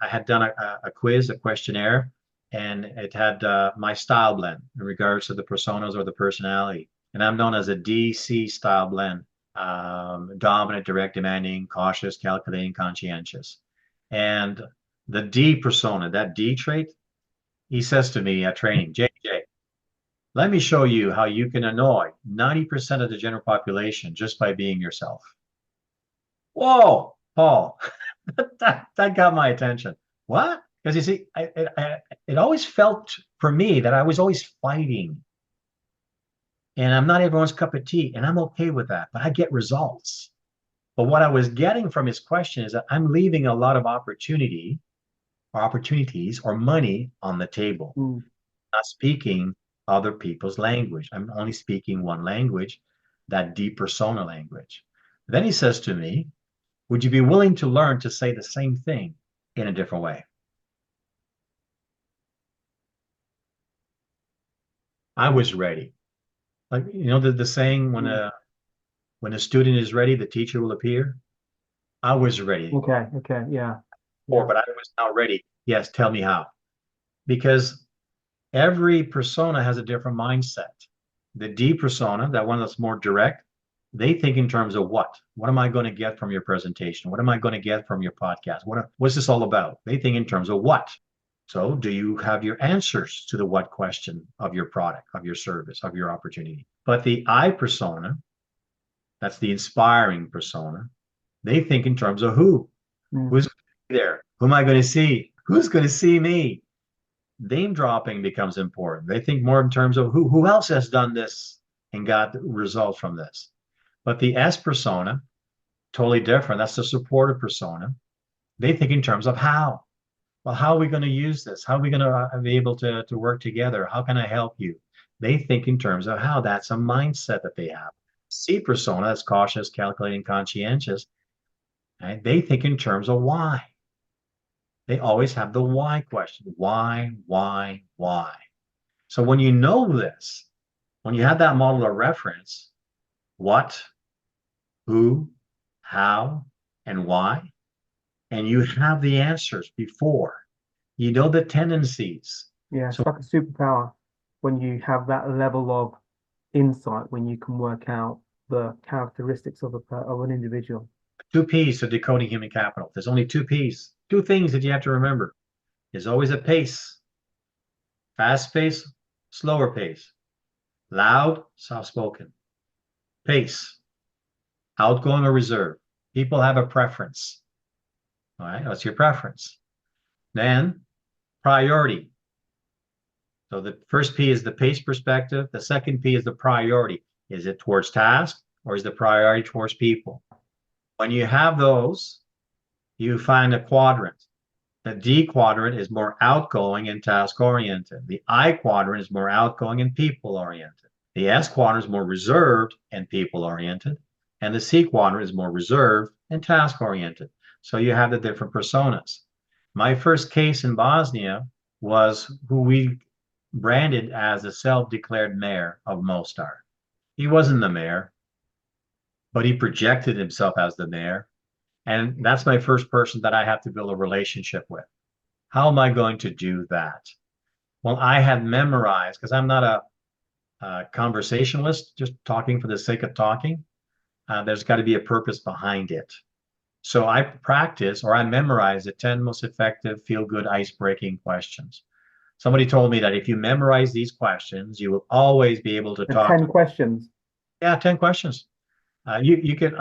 had done a quiz, a questionnaire, and it had my style blend in regards to the personas or the personality. And I'm known as a DC style blend. Dominant, direct, demanding, cautious, calculating, conscientious. And the D persona, that D trait, he says to me at training, JJ, let me show you how you can annoy 90% of the general population just by being yourself. Whoa, Paul, that got my attention. What? Because you see, it always felt for me that I was always fighting. And I'm not everyone's cup of tea, and I'm okay with that, but I get results. But what I was getting from his question is that I'm leaving a lot of opportunities or money on the table, not speaking other people's language. I'm only speaking one language, that deep persona language. Then he says to me, would you be willing to learn to say the same thing in a different way? I was ready. Like, you know, the saying, when a student is ready, the teacher will appear. I was ready. Okay, yeah. But I was now ready. Yes, tell me how. Because every persona has a different mindset. The D persona, that one that's more direct, they think in terms of what? What am I going to get from your presentation? What am I going to get from your podcast? What's this all about? They think in terms of what. So do you have your answers to the what question of your product, of your service, of your opportunity? But the I persona, that's the inspiring persona, they think in terms of who. Who's there? Who am I going to see? Who's going to see me? Name dropping becomes important. They think more in terms of who else has done this and got results from this. But the S persona, totally different. That's the supportive persona. They think in terms of how. Well, how are we going to use this? How are we going to be able to work together? How can I help you? They think in terms of how. That's a mindset that they have. C persona, that's cautious, calculating, conscientious. Right? They think in terms of why. They always have the why question. Why? So when you know this, when you have that model of reference, what, who, how, and why, and you have the answers before, you know the tendencies. Yeah, it's like a superpower when you have that level of insight, when you can work out the characteristics of an individual. 2 P's to decoding human capital. There's only 2 P's. 2 things that you have to remember. There's always a pace. Fast pace, slower pace. Loud, soft-spoken. Pace. Outgoing or reserved. People have a preference. All right, what's your preference? Then priority. So the first P is the pace perspective. The second P is the priority. Is it towards task or is the priority towards people? When you have those, you find a quadrant. The D quadrant is more outgoing and task oriented. The I quadrant is more outgoing and people oriented. The S quadrant is more reserved and people oriented. And the C quadrant is more reserved and task oriented. So you have the different personas. My first case in Bosnia was who we branded as the self-declared mayor of Mostar. He wasn't the mayor, but he projected himself as the mayor. And that's my first person that I have to build a relationship with. How am I going to do that? Well, I had memorized, because I'm not a conversationalist, just talking for the sake of talking. There's got to be a purpose behind it. So I practice or I memorize the 10 most effective feel-good ice-breaking questions. Somebody told me that if you memorize these questions, you will always be able to talk. 10 questions. Yeah, 10 questions. You can.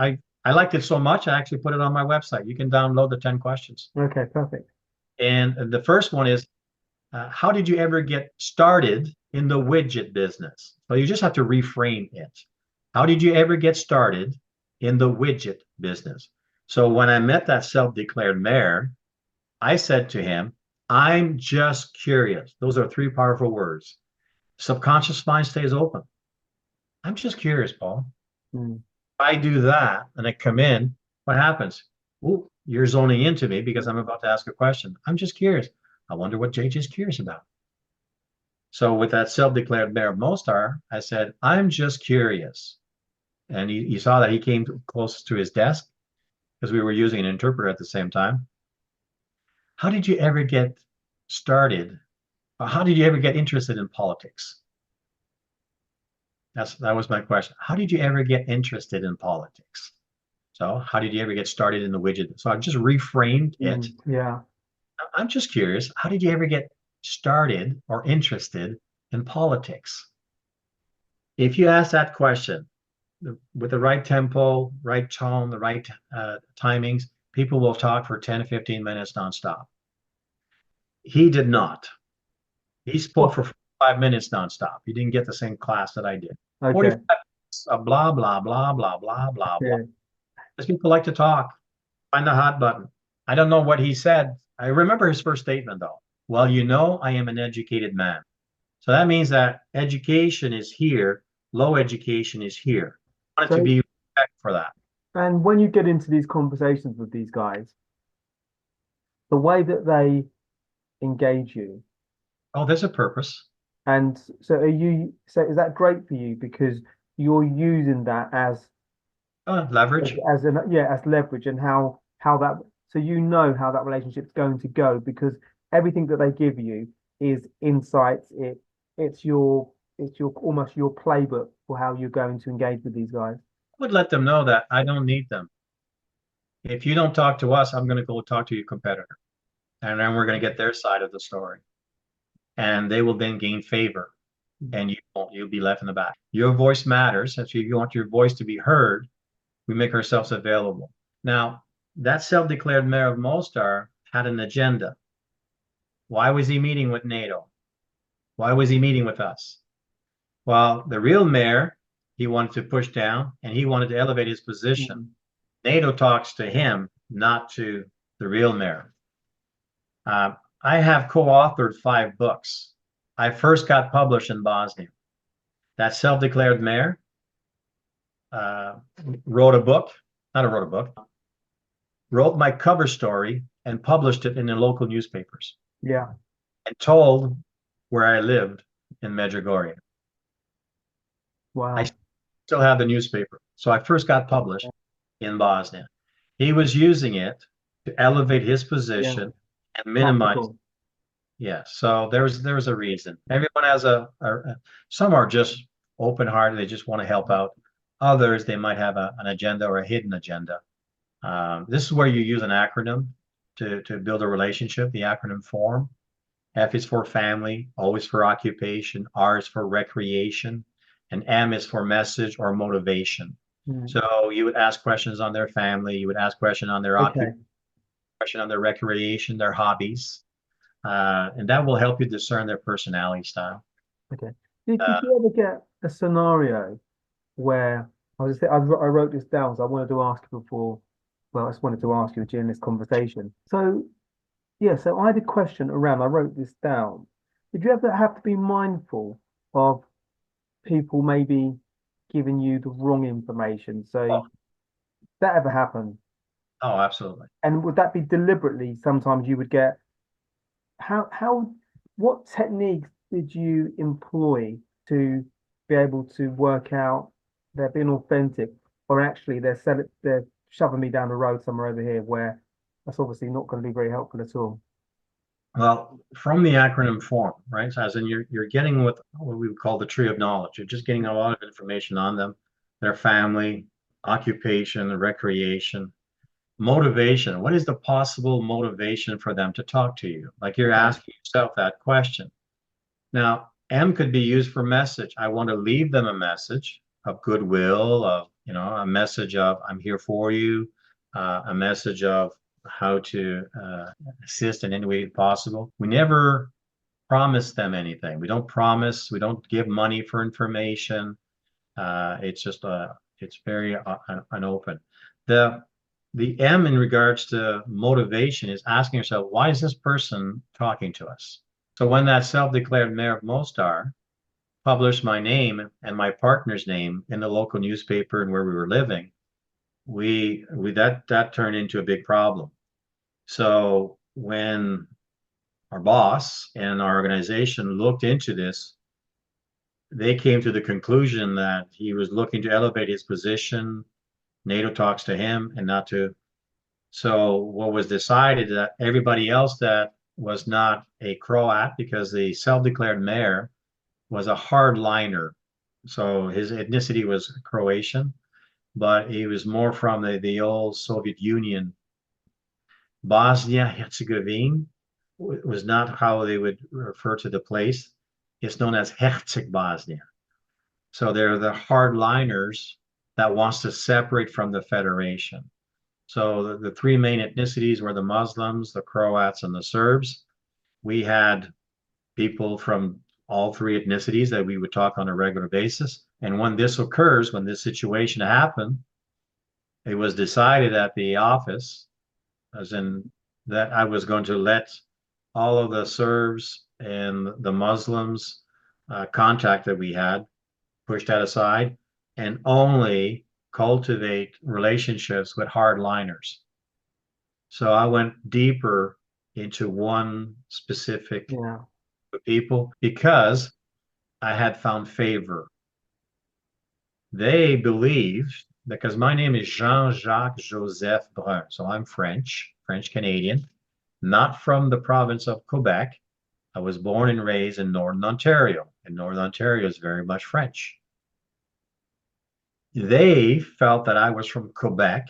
I liked it so much, I actually put it on my website. You can download the 10 questions. Okay, perfect. And the first one is, how did you ever get started in the widget business? Well, you just have to reframe it. How did you ever get started in the widget business? So when I met that self-declared mayor, I said to him, I'm just curious. Those are 3 powerful words. Subconscious mind stays open. I'm just curious, Paul. If I do that and I come in, what happens? Ooh, you're zoning into me because I'm about to ask a question. I'm just curious. I wonder what JJ is curious about. So with that self-declared mayor of Mostar, I said, I'm just curious. And you saw that he came close to his desk because we were using an interpreter at the same time. How did you ever get started? How did you ever get interested in politics? That was my question. How did you ever get interested in politics? So how did you ever get started in the widget? So I just reframed it. Yeah. I'm just curious, how did you ever get started or interested in politics? If you ask that question with the right tempo, right tone, the right timings, people will talk for 10 to 15 minutes nonstop. He did not. He spoke for 5 minutes nonstop. He didn't get the same class that I did. Okay. 45 minutes of blah, blah, blah, blah, blah, blah, blah. Because people like to talk. Find the hot button. I don't know what he said. I remember his first statement, though. Well, you know, I am an educated man. So that means that education is here, low education is here. I wanted to be respect for that. And when you get into these conversations with these guys, the way that they engage you. Oh, there's a purpose. And so is that great for you because you're using that as leverage. As leverage, and how that, so you know how that relationship's going to go because everything that they give you is insights. It's your almost your playbook for how you're going to engage with these guys. I would let them know that I don't need them. If you don't talk to us, I'm going to go talk to your competitor. And then we're going to get their side of the story. And they will then gain favor. And you'll be left in the back. Your voice matters. If you want your voice to be heard, we make ourselves available. Now, that self-declared mayor of Mostar had an agenda. Why was he meeting with NATO? Why was he meeting with us? Well, the real mayor, he wanted to push down and he wanted to elevate his position. NATO talks to him, not to the real mayor. I have co-authored 5 books. I first got published in Bosnia. That self-declared mayor wrote my cover story and published it in the local newspapers. Yeah. And told where I lived in Medjugorje. Wow. I still have the newspaper. So I first got published in Bosnia. He was using it to elevate his position and minimize. Yeah. So there's a reason. Everyone has some are just open-hearted. They just want to help out. Others, they might have an agenda or a hidden agenda. This is where you use an acronym to build a relationship, the acronym FORM. F is for family, O is for occupation, R is for recreation, and M is for message or motivation. So you would ask questions on their family, you would ask questions on their occupation, question on their recreation, their hobbies, and that will help you discern their personality style. Okay. Did you ever get a scenario where I wrote this down, so I wanted to ask you before. Well, I just wanted to ask you during this conversation. So, yeah, so I had a question around. I wrote this down. Did you ever have to be mindful of people maybe giving you the wrong information? So, that ever happen? Oh, absolutely. And would that be deliberately? Sometimes you would get what techniques did you employ to be able to work out they're being authentic, or actually they're shoving me down the road somewhere over here where that's obviously not going to be very helpful at all? Well, from the acronym FORM, right? So as in you're getting what we would call the tree of knowledge. You're just getting a lot of information on them, their family, occupation, recreation, motivation. What is the possible motivation for them to talk to you? Like you're asking yourself that question. Now, M could be used for message. I want to leave them a message of goodwill, of a message of I'm here for you, a message of how to assist in any way possible. We never promise them anything. We don't promise. We don't give money for information. It's just it's very unopen. The M in regards to motivation is asking yourself, why is this person talking to us? So when that self-declared mayor of Mostar published my name and my partner's name in the local newspaper and where we were living, that turned into a big problem. So when our boss and our organization looked into this, they came to the conclusion that he was looking to elevate his position. NATO talks to him and not to. So what was decided that everybody else that was not a Croat, because the self-declared mayor was a hardliner. So his ethnicity was Croatian, but he was more from the old Soviet Union. Bosnia Herzegovina was not how they would refer to the place. It's known as Herzeg Bosnia. So they're the hardliners that wants to separate from the federation. So the three main ethnicities were the Muslims, the Croats, and the Serbs. We had people from all three ethnicities that we would talk on a regular basis. And when this occurs, when this situation happened, it was decided at the office, as in that I was going to let all of the Serbs and the Muslims contact that we had, push that aside, and only cultivate relationships with hardliners. So I went deeper into one specific people because I had found favor. They believed, because my name is Jean-Jacques Joseph Brun, so I'm French Canadian, not from the province of Quebec. I was born and raised in Northern Ontario, and Northern Ontario is very much French. They felt that I was from Quebec.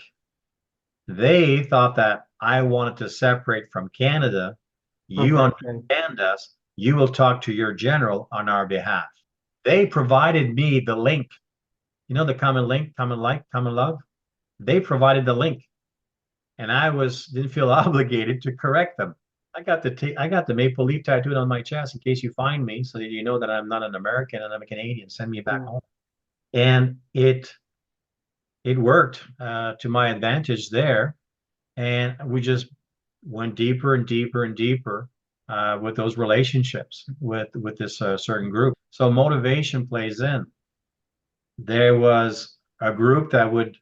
They thought that I wanted to separate from Canada. You understand us. You will talk to your general on our behalf. They provided me the link. You know, the common link, common like, common love. They provided the link, and I didn't feel obligated to correct them. I got the maple leaf tattooed on my chest in case you find me, so that you know that I'm not an American and I'm a Canadian. Send me back home. And it worked to my advantage there, and we just went deeper and deeper and deeper with those relationships with this certain group. So motivation plays in. There was a group that would,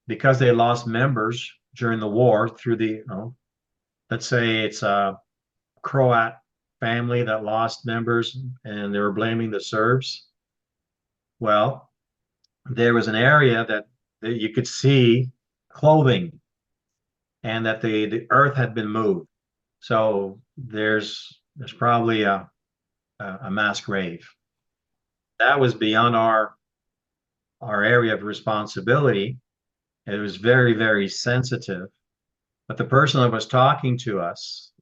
because they lost members during the war through the, let's say it's a Croat family that lost members and they were blaming the Serbs. Well, there was an area that you could see clothing and that the earth had been moved. So there's probably a mass grave. That was beyond our area of responsibility. It was very, very sensitive. But the person that was talking to us,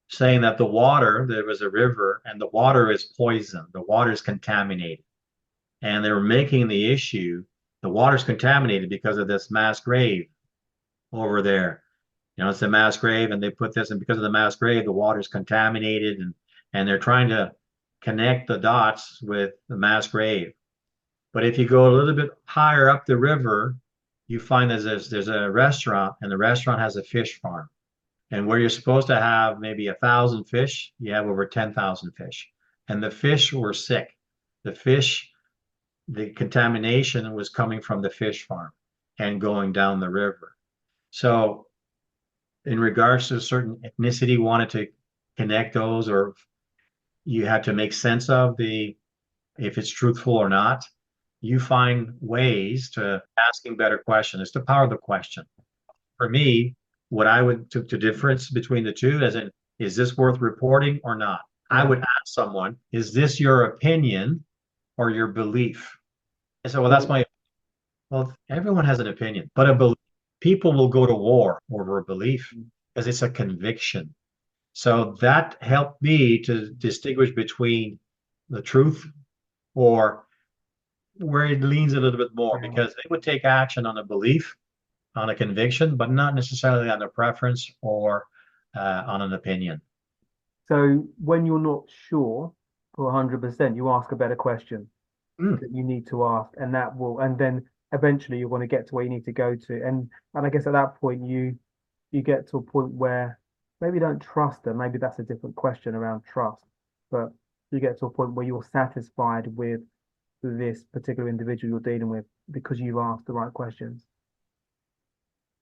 saying that there was a river and the water is poisoned, the water is contaminated. And they were making the issue, the water's contaminated because of this mass grave over there. You know, it's a mass grave, and they put this, and because of the mass grave, the water's contaminated, and they're trying to connect the dots with the mass grave. But if you go a little bit higher up the river, you find there's a restaurant, and the restaurant has a fish farm. And where you're supposed to have maybe 1,000 fish, you have over 10,000 fish. And the fish were sick. The contamination was coming from the fish farm and going down the river. So in regards to a certain ethnicity, wanted to connect those, or you had to make sense of if it's truthful or not, you find ways to asking better questions. It's the power of the question. For me, what I would to difference between the two, as in, is this worth reporting or not? I would ask someone, is this your opinion or your belief? And so, well, everyone has an opinion, but people will go to war over a belief because it's a conviction. So that helped me to distinguish between the truth or where it leans a little bit more, because they would take action on a belief, on a conviction, but not necessarily on a preference or on an opinion. So when you're not sure for 100%, you ask a better question that you need to ask, and then eventually you want to get to where you need to go to. And I guess at that point you get to a point where maybe you don't trust them. Maybe that's a different question around trust, but you get to a point where you're satisfied with this particular individual you're dealing with because you've asked the right questions.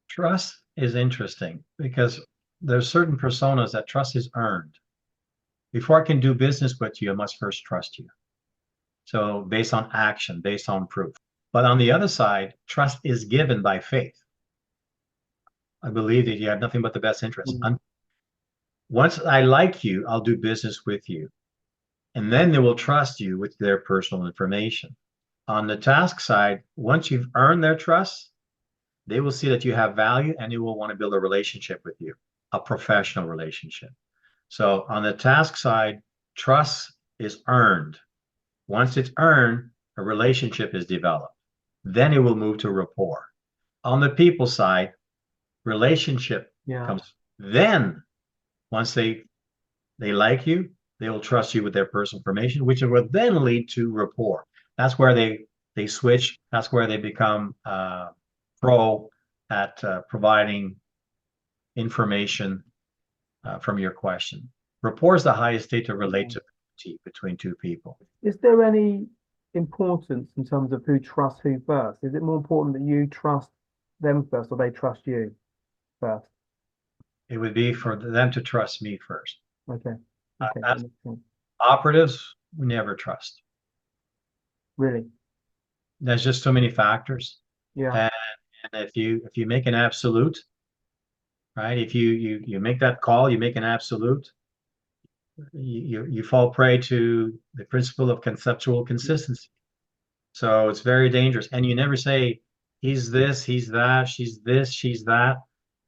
Trust is interesting because there's certain personas that trust is earned. Before I can do business with you, I must first trust you. So based on action, based on proof. But on the other side, trust is given by faith. I believe that you have nothing but the best interest. Once I like you, I'll do business with you. and then they will trust you with their personal information. On the task side, once you've earned their trust, they will see that you have value and they will want to build a relationship with you, a professional relationship. So on the task side, trust is earned. Once it's earned, a relationship is developed. Then it will move to rapport. On the people side, relationship comes. Then once they like you, they will trust you with their personal information, which will then lead to rapport. That's where they switch. That's where they become pro at providing information from your question. Rapport is the highest state of relatability between two people. Is there any importance in terms of who trusts who first? Is it more important that you trust them first or they trust you first? It would be for them to trust me first. Okay. As operatives, we never trust. Really? There's just so many factors. Yeah. And if you make an absolute, right? If you make that call, you make an absolute, you fall prey to the principle of conceptual consistency. So it's very dangerous. And you never say, he's this, he's that, she's this, she's that.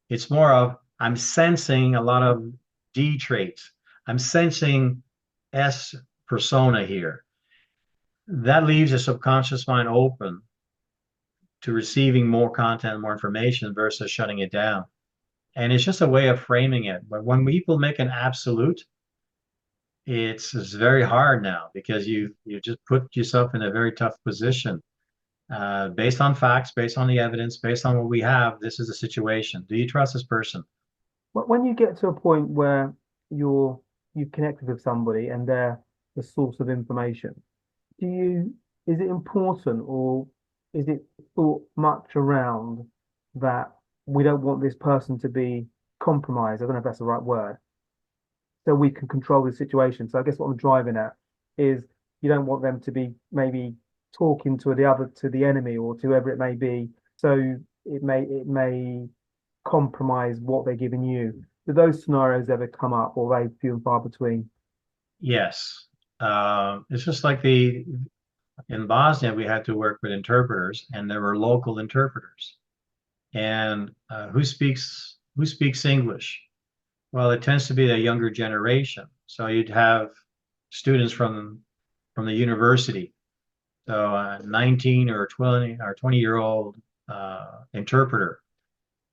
It's more of, I'm sensing a lot of D traits. I'm sensing S persona here. That leaves the subconscious mind open to receiving more content, more information versus shutting it down. And it's just a way of framing it. But when people make an absolute, it's very hard now because you just put yourself in a very tough position. Based on facts, based on the evidence, based on what we have, this is the situation. Do you trust this person? When you get to a point where you've connected with somebody and they're the source of information, is it important or is it thought much around that we don't want this person to be compromised? I don't know if that's the right word. So we can control the situation. So I guess what I'm driving at is you don't want them to be maybe talking to the enemy or to whoever it may be. So it may compromise what they're giving you. Do those scenarios ever come up, or are they few and far between? Yes. It's just like in Bosnia, we had to work with interpreters, and there were local interpreters. And who speaks English? Well, it tends to be a younger generation. So you'd have students from the university. So 19 or 20-year-old interpreter,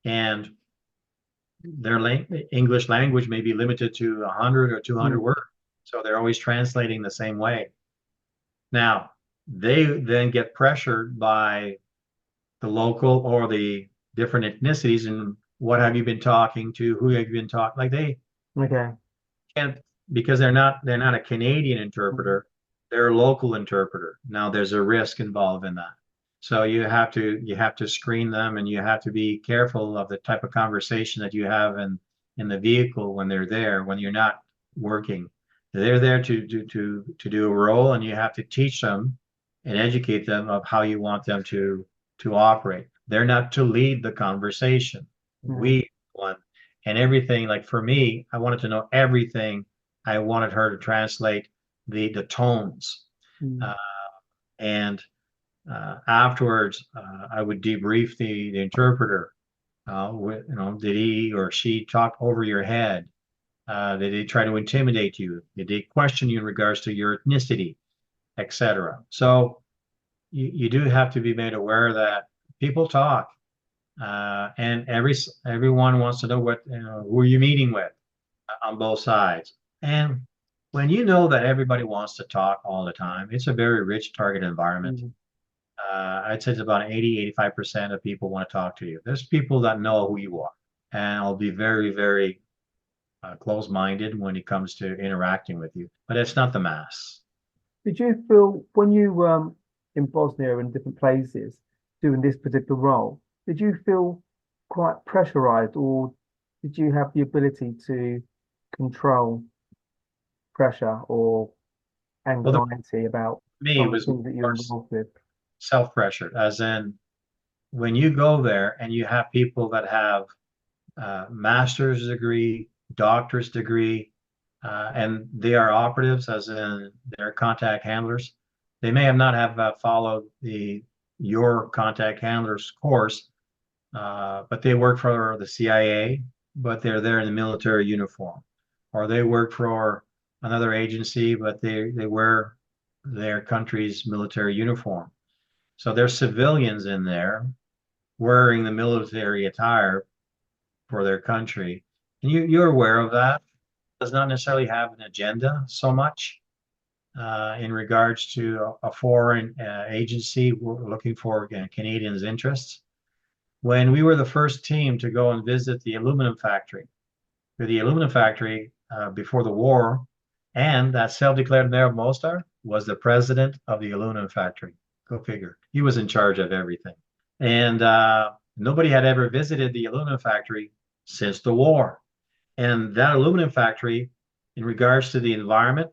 and their English language may be limited to 100 or 200 words. So they're always translating the same way. Now, they then get pressured by the local or the different ethnicities and what have you been talking to, who have you been talking, like they can't, because they're not a Canadian interpreter, they're a local interpreter. Now there's a risk involved in that. So you have to screen them, and you have to be careful of the type of conversation that you have in the vehicle when they're there, when you're not working. They're there to do a role, and you have to teach them and educate them of how you want them to operate. They're not to lead the conversation. We want, and everything, like for me, I wanted to know everything. I wanted her to translate the tones. And afterwards, I would debrief the interpreter. Did he or she talk over your head? Did they try to intimidate you? Did they question you in regards to your ethnicity, etc.? So you do have to be made aware that people talk, and everyone wants to know who are you meeting with on both sides. And when you know that everybody wants to talk all the time, it's a very rich target environment. I'd say it's about 80-85% of people want to talk to you. There's people that know who you are, and I'll be very, very close-minded when it comes to interacting with you, but it's not the mass. Did you feel when you were in Bosnia and different places doing this particular role, did you feel quite pressurized, or did you have the ability to control pressure or anxiety about me, it was things that you're involved with? Self-pressured, as in when you go there and you have people that have master's degree, doctor's degree, and they are operatives, as in they're contact handlers. They may have not have followed your contact handlers course, but they work for the CIA, but they're there in the military uniform, or they work for another agency, but they wear their country's military uniform. So there's civilians in there wearing the military attire for their country. And you're aware of that. It does not necessarily have an agenda so much in regards to a foreign agency looking for Canadians' interests. When we were the first team to go and visit the aluminum factory, before the war, and that self-declared mayor of Mostar was the president of the aluminum factory. Go figure. He was in charge of everything. And nobody had ever visited the aluminum factory since the war. And that aluminum factory, in regards to the environment,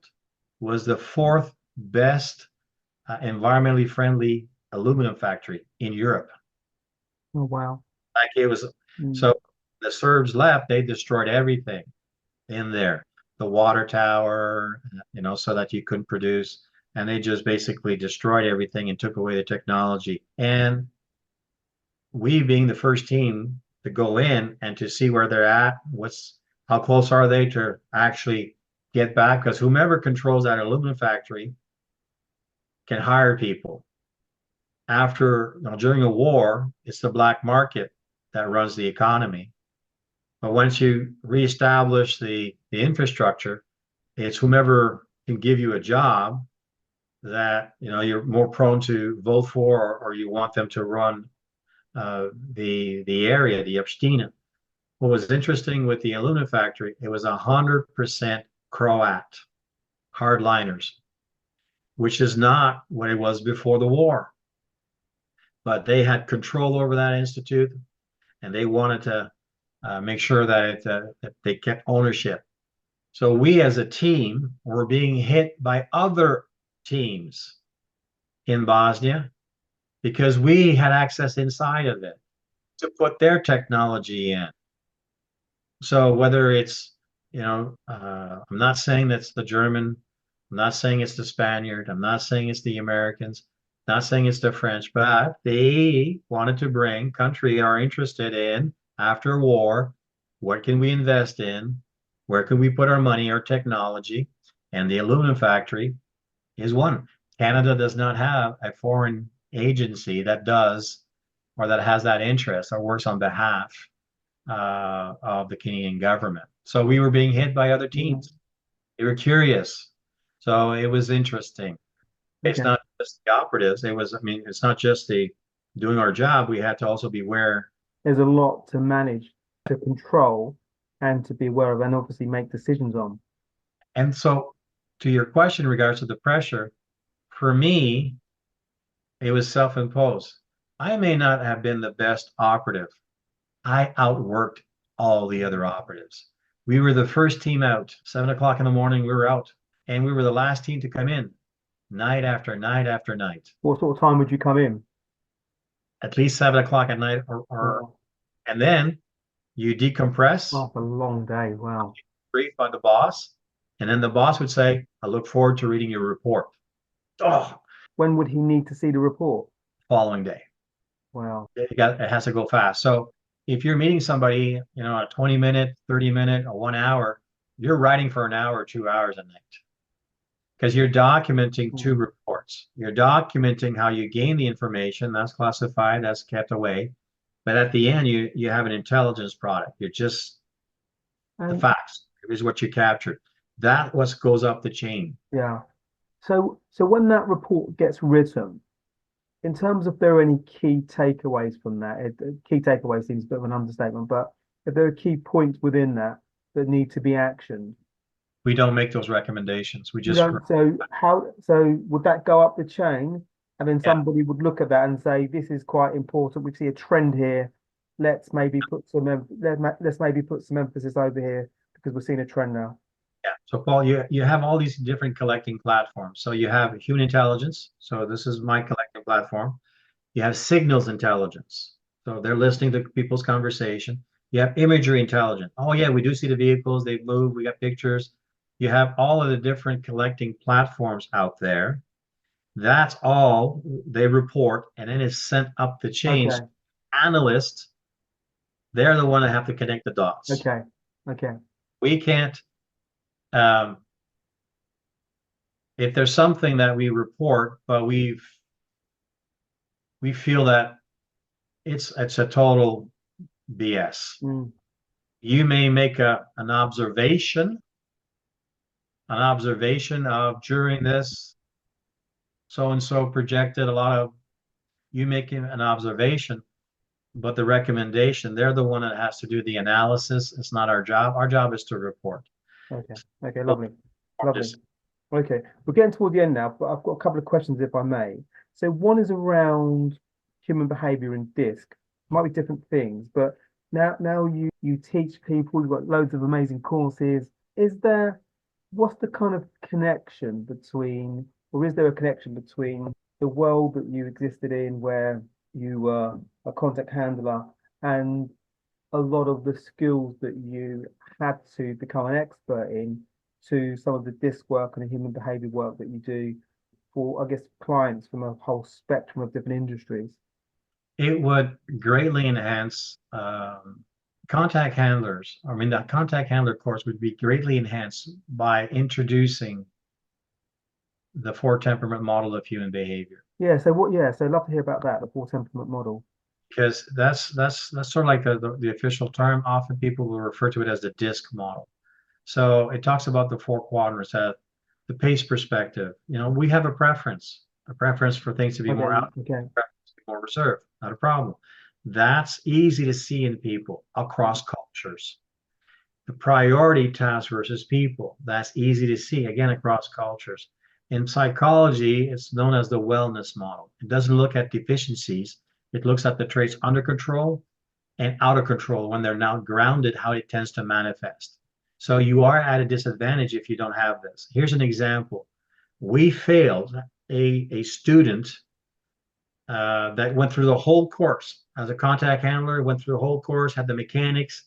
was the fourth best environmentally friendly aluminum factory in Europe. Oh, wow. Like it was, so the Serbs left, they destroyed everything in there. The water tower, so that you couldn't produce. And they just basically destroyed everything and took away the technology. And we, being the first team to go in and to see where they're at, how close are they to actually get back? Because whomever controls that aluminum factory can hire people. During a war, it's the black market that runs the economy. But once you reestablish the infrastructure, it's whomever can give you a job that you're more prone to vote for, or you want them to run the area, the Opština. What was interesting with the aluminum factory, it was 100% Croat hardliners, which is not what it was before the war. But they had control over that institute, and they wanted to make sure that they kept ownership. So we as a team were being hit by other teams in Bosnia because we had access inside of it to put their technology in. So whether it's, I'm not saying that's the German, I'm not saying it's the Spaniard, I'm not saying it's the Americans, not saying it's the French, but they wanted to bring country are interested in after war. What can we invest in? Where can we put our money, our technology? And the aluminum factory is one. Canada does not have a foreign agency that does, or that has that interest or works on behalf of the Canadian government. So we were being hit by other teams. They were curious. So it was interesting. It's not just the operatives. It's not just doing our job. We had to also be aware. There's a lot to manage, to control, and to be aware of, and obviously make decisions on. And so to your question in regards to the pressure, for me, it was self-imposed. I may not have been the best operative. I outworked all the other operatives. We were the first team out. 7 o'clock in the morning, we were out. And we were the last team to come in, night after night after night. What sort of time would you come in? At least 7 o'clock at night, and then you decompress. Oh, a long day. Wow. Brief by the boss. And then the boss would say, I look forward to reading your report. Oh. When would he need to see the report? Following day. Wow. It has to go fast. So if you're meeting somebody, a 20-minute, 30-minute, or 1 hour, you're writing for an hour or 2 hours a night. Because you're documenting 2 reports. You're documenting how you gain the information. That's classified, that's kept away. But at the end, you have an intelligence product. You're just the facts. Here's what you captured. That what goes up the chain. Yeah. So when that report gets written, in terms of there are any key takeaways from that, key takeaways seems a bit of an understatement, but if there are key points within that need to be actioned, we don't make those recommendations. We just so would that go up the chain, and then somebody would look at that and say, this is quite important. We see a trend here. Let's maybe put some emphasis over here because we're seeing a trend now. Yeah. So Paul, you have all these different collecting platforms. So you have human intelligence. So this is my collecting platform. You have signals intelligence. So they're listening to people's conversation. You have imagery intelligence. Oh yeah, we do see the vehicles, they move, we got pictures. You have all of the different collecting platforms out there. That's all they report, and then it's sent up the chain. Okay. Analysts, they're the one that have to connect the dots. Okay. Okay. We can't, um, if there's something that we report, but we feel that it's a total BS. Mm. You may make an observation of during this so and so projected a lot of, you making an observation, but the recommendation, they're the one that has to do the analysis. It's not our job. Our job is to report. Okay. Okay. Lovely. Lovely. Okay. We're getting toward the end now, but I've got a couple of questions, if I may. So one is around human behavior and DISC. Might be different things, but now you teach people, you've got loads of amazing courses. What's the kind of connection between, or is there a connection between the world that you existed in where you were a contact handler and a lot of the skills that you had to become an expert in to some of the DISC work and the human behavior work that you do for, I guess, clients from a whole spectrum of different industries? It would greatly enhance contact handlers. I mean, the contact handler course would be greatly enhanced by introducing the Four Temperament model of human behavior. Yeah. So I'd love to hear about that, the Four Temperament model. Because that's sort of like the official term. Often people will refer to it as the DISC model. So it talks about the four quadrants, the pace perspective. You know, we have a preference for things to be more out, more reserved. Not a problem. That's easy to see in people across cultures. The priority task versus people, that's easy to see, again, across cultures. In psychology, it's known as the wellness model. It doesn't look at deficiencies. It looks at the traits under control and out of control. When they're now grounded, how it tends to manifest. So you are at a disadvantage if you don't have this. Here's an example. We failed a student that went through the whole course as a contact handler, went through the whole course, had the mechanics.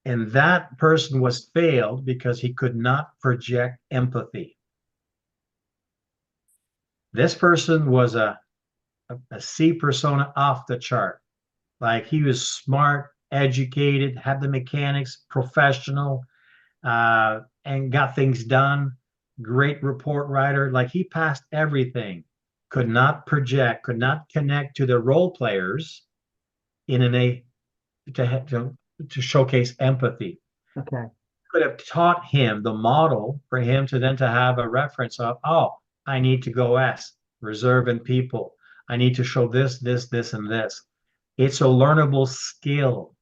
And that person was failed because he could not project empathy. This person was a C persona off the chart. Like, he was smart, educated, had the mechanics, professional, and got things done. Great report writer. Like, he passed everything. Could not project, could not connect to the role players to showcase empathy. Okay. Could have taught him the model for him to then to have a reference of, oh, I need to go reserve in people. I need to show this, and this. It's a learnable skill.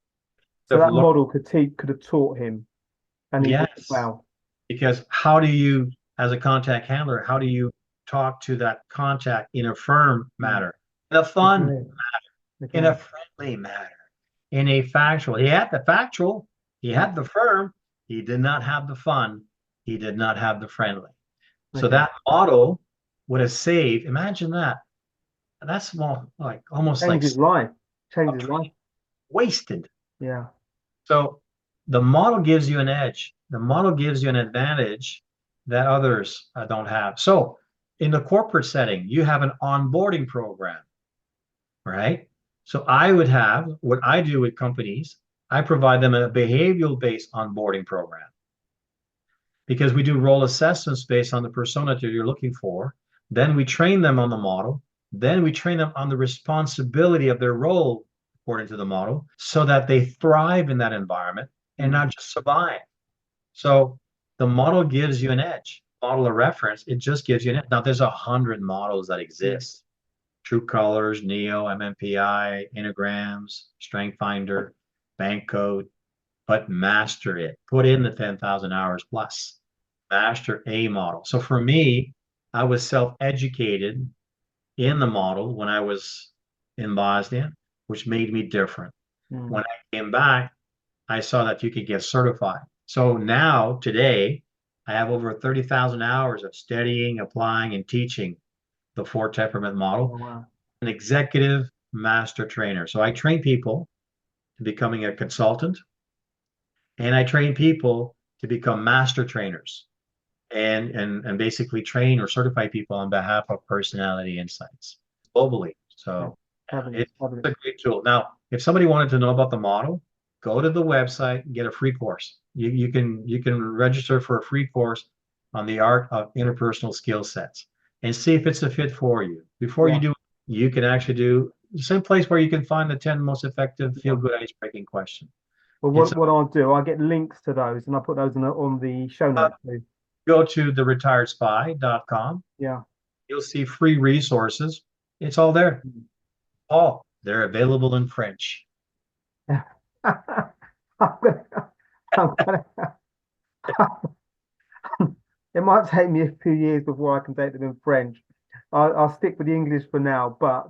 So that model could have taught him. And yes. Wow. Because how do you, as a contact handler, how do you talk to that contact in a firm manner, in a fun manner, in a friendly manner, in a factual? He had the factual, he had the firm, he did not have the fun, he did not have the friendly. So that model would have saved, imagine that. That's more like almost changed his life. Changed his life. Wasted. Yeah. So the model gives you an edge. The model gives you an advantage that others don't have. So in the corporate setting, you have an onboarding program, right? So I would have, what I do with companies, I provide them a behavioral-based onboarding program, because we do role assessments based on the persona that you're looking for. Then we train them on the model. Then we train them on the responsibility of their role according to the model, so that they thrive in that environment and not just survive. So the model gives you an edge. Model of reference, it just gives you an edge. Now, there's 100 models that exist. True Colors, Neo, MMPI, Enneagrams, Strength Finder, Bank Code, but master it. Put in the 10,000 hours plus. Master a model. So for me, I was self-educated in the model when I was in Bosnia, which made me different. When I came back, I saw that you could get certified. So now, today, I have over 30,000 hours of studying, applying, and teaching the Four Temperament model. Oh, wow. An executive master trainer. So I train people to becoming a consultant, and I train people to become master trainers and basically train or certify people on behalf of personality insights globally. So it's a great tool. Now, if somebody wanted to know about the model, go to the website, get a free course. You can register for a free course on the art of interpersonal skill sets and see if it's a fit for you. Before you do, you can actually do the same place where you can find the 10 most effective feel-good ice-breaking questions. Well, what I'll do, I'll get links to those and I'll put those on the show notes. Go to theretiredspy.com. Yeah. You'll see free resources. It's all there. All they're available in French. It might take me a few years before I can take them in French. I'll stick with the English for now, but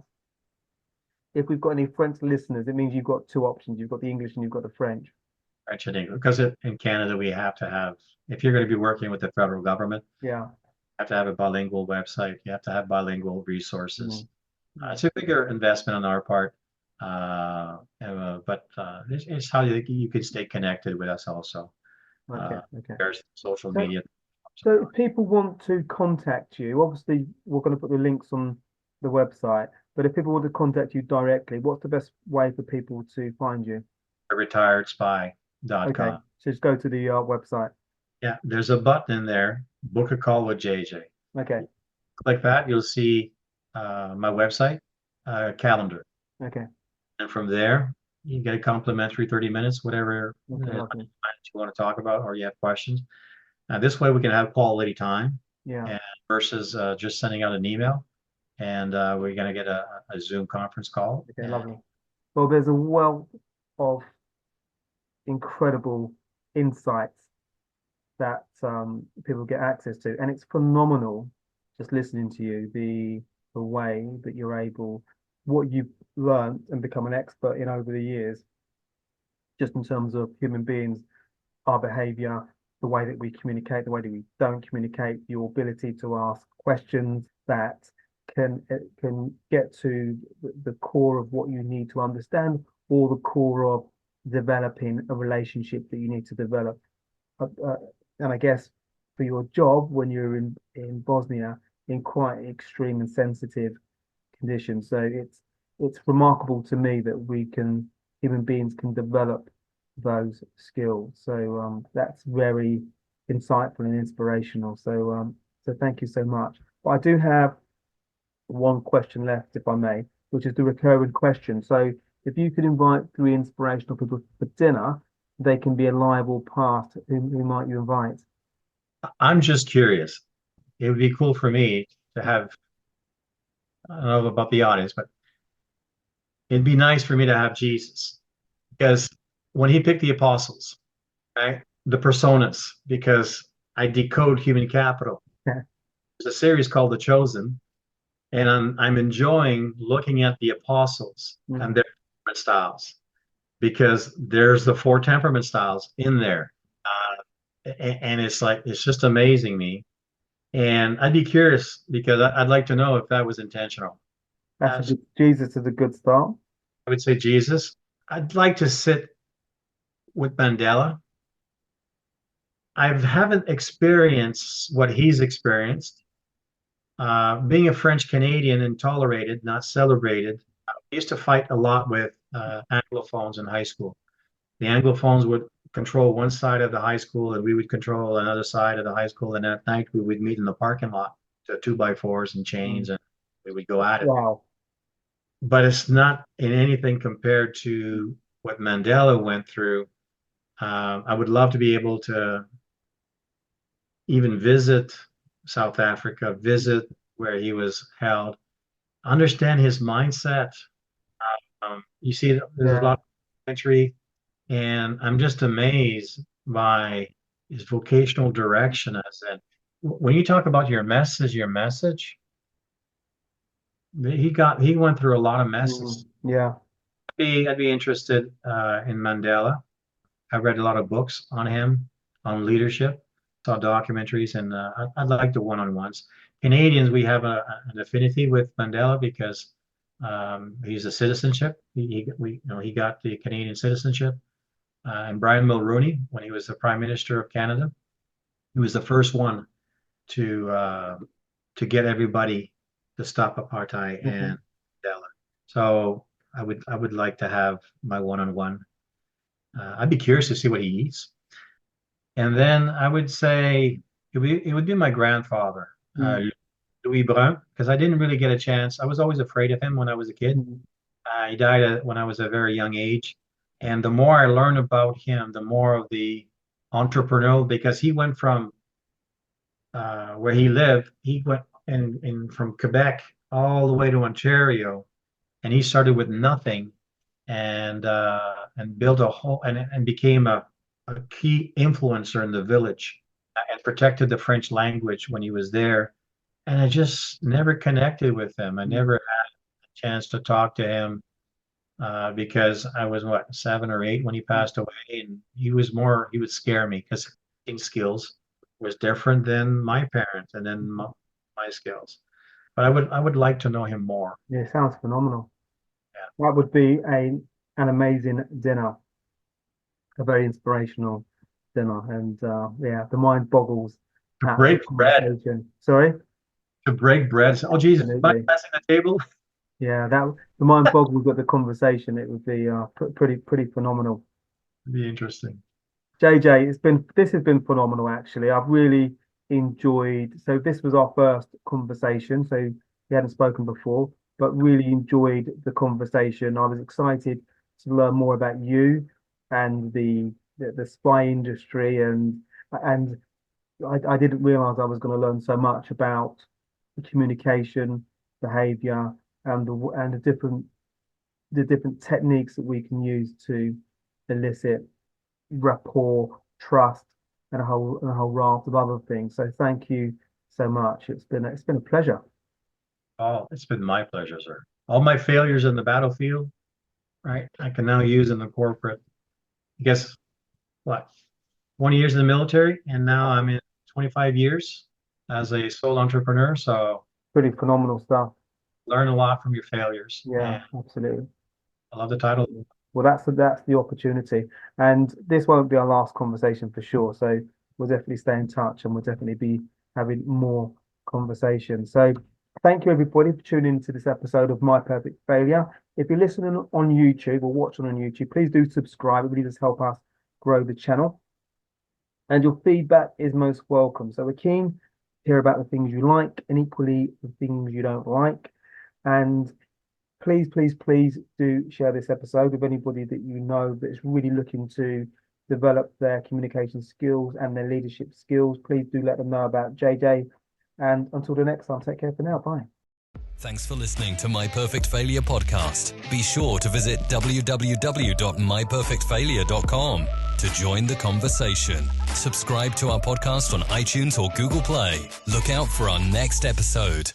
if we've got any French listeners, it means you've got two options. You've got the English and you've got the French. French and English, because in Canada we have to have, if you're going to be working with the federal government, you have to have a bilingual website. You have to have bilingual resources. It's a bigger investment on our part, but it's how you can stay connected with us also. There's social media. So if people want to contact you, obviously we're going to put the links on the website, but if people want to contact you directly, what's the best way for people to find you? retiredspy.com. Okay, so just go to the website. Yeah, there's a button in there, book a call with JJ. Okay. Click that, you'll see my website, calendar. Okay. And from there, you get a complimentary 30 minutes, whatever you want to talk about or you have questions. This way we can have quality time versus just sending out an email. And we're going to get a Zoom conference call. Okay, lovely. Well, there's a wealth of incredible insights that people get access to. And it's phenomenal just listening to you, the way that you're able, what you've learned and become an expert in over the years, just in terms of human beings, our behavior, the way that we communicate, the way that we don't communicate, your ability to ask questions that can get to the core of what you need to understand, or the core of developing a relationship that you need to develop. And I guess for your job, when you're in Bosnia, in quite extreme and sensitive conditions, so it's remarkable to me that human beings can develop those skills. So that's very insightful and inspirational. So thank you so much. But I do have one question left, if I may, which is the recurring question. So if you could invite 3 inspirational people for dinner, they can be a liable part. Who might you invite? I'm just curious. It would be cool for me to have, I don't know about the audience, but it'd be nice for me to have Jesus, because when he picked the apostles, right, the personas, because I decode human capital. There's a series called The Chosen, and I'm enjoying looking at the apostles and their different styles, because there's the 4 temperament styles in there, and it's just amazing me. And I'd be curious, because I'd like to know if that was intentional. Jesus is a good start. I would say Jesus. I'd like to sit with Mandela. I haven't experienced what he's experienced. Being a French Canadian and tolerated, not celebrated, I used to fight a lot with Anglophones in high school. The Anglophones would control one side of the high school, and we would control another side of the high school. And at night, we would meet in the parking lot to 2x4s and chains, and we would go at it. Wow. But it's not in anything compared to what Mandela went through. I would love to be able to even visit South Africa, visit where he was held, understand his mindset. You see, there's a lot of country, and I'm just amazed by his vocational direction. As that, when you talk about your message, he went through a lot of messes. Yeah. I'd be interested in Mandela. I've read a lot of books on him, on leadership, saw documentaries, and I'd like the one-on-ones. Canadians, we have an affinity with Mandela because he's a citizenship. He got the Canadian citizenship. and Brian Mulroney, when he was the Prime Minister of Canada. He was the first one to get everybody to stop apartheid and Mandela. So I would like to have my one-on-one. I'd be curious to see what he eats. And then I would say it would be my grandfather, Louis Brun, because I didn't really get a chance. I was always afraid of him when I was a kid. He died when I was a very young age. And the more I learned about him, the more of the entrepreneurial, because he went from where he lived, he went from Quebec all the way to Ontario, and he started with nothing, and built a whole and became a key influencer in the village, and protected the French language when he was there. And I just never connected with him. I never had a chance to talk to him because I was 7 or 8 when he passed away, and he would scare me because his skills was different than my parents and then my skills. But I would like to know him more. Yeah, it sounds phenomenal. Yeah. That would be an amazing dinner, a very inspirational dinner, and yeah, the mind boggles. To break bread. Sorry? To break bread. Oh Jesus! Am I passing the table? Yeah, the mind boggles at the conversation. It would be pretty phenomenal. It'd be interesting. JJ, this has been phenomenal. Actually, I've really enjoyed. So this was our first conversation. So we hadn't spoken before, but really enjoyed the conversation. I was excited to learn more about you and the spy industry, and I didn't realize I was going to learn so much about the communication, behavior, and the different techniques that we can use to elicit rapport, trust, and a whole raft of other things. So thank you so much. It's been a pleasure. Oh, it's been my pleasure, sir. All my failures in the battlefield, right, I can now use in the corporate. I guess 20 years in the military, and now I'm in 25 years as a sole entrepreneur. So pretty phenomenal stuff. Learn a lot from your failures. Yeah, absolutely. I love the title. Well, that's the opportunity, and this won't be our last conversation for sure. So we'll definitely stay in touch, and we'll definitely be having more conversations. So thank you everybody for tuning into this episode of My Perfect Failure. If you're listening on YouTube or watching on YouTube, please do subscribe. It really does help us grow the channel. And your feedback is most welcome. So we're keen to hear about the things you like and equally the things you don't like. And please do share this episode with anybody that you know that is really looking to develop their communication skills and their leadership skills. Please do let them know about JJ. And until the next time, take care for now. Bye. Thanks for listening to My Perfect Failure podcast. Be sure to visit www.myperfectfailure.com to join the conversation. Subscribe to our podcast on iTunes or Google Play. Look out for our next episode.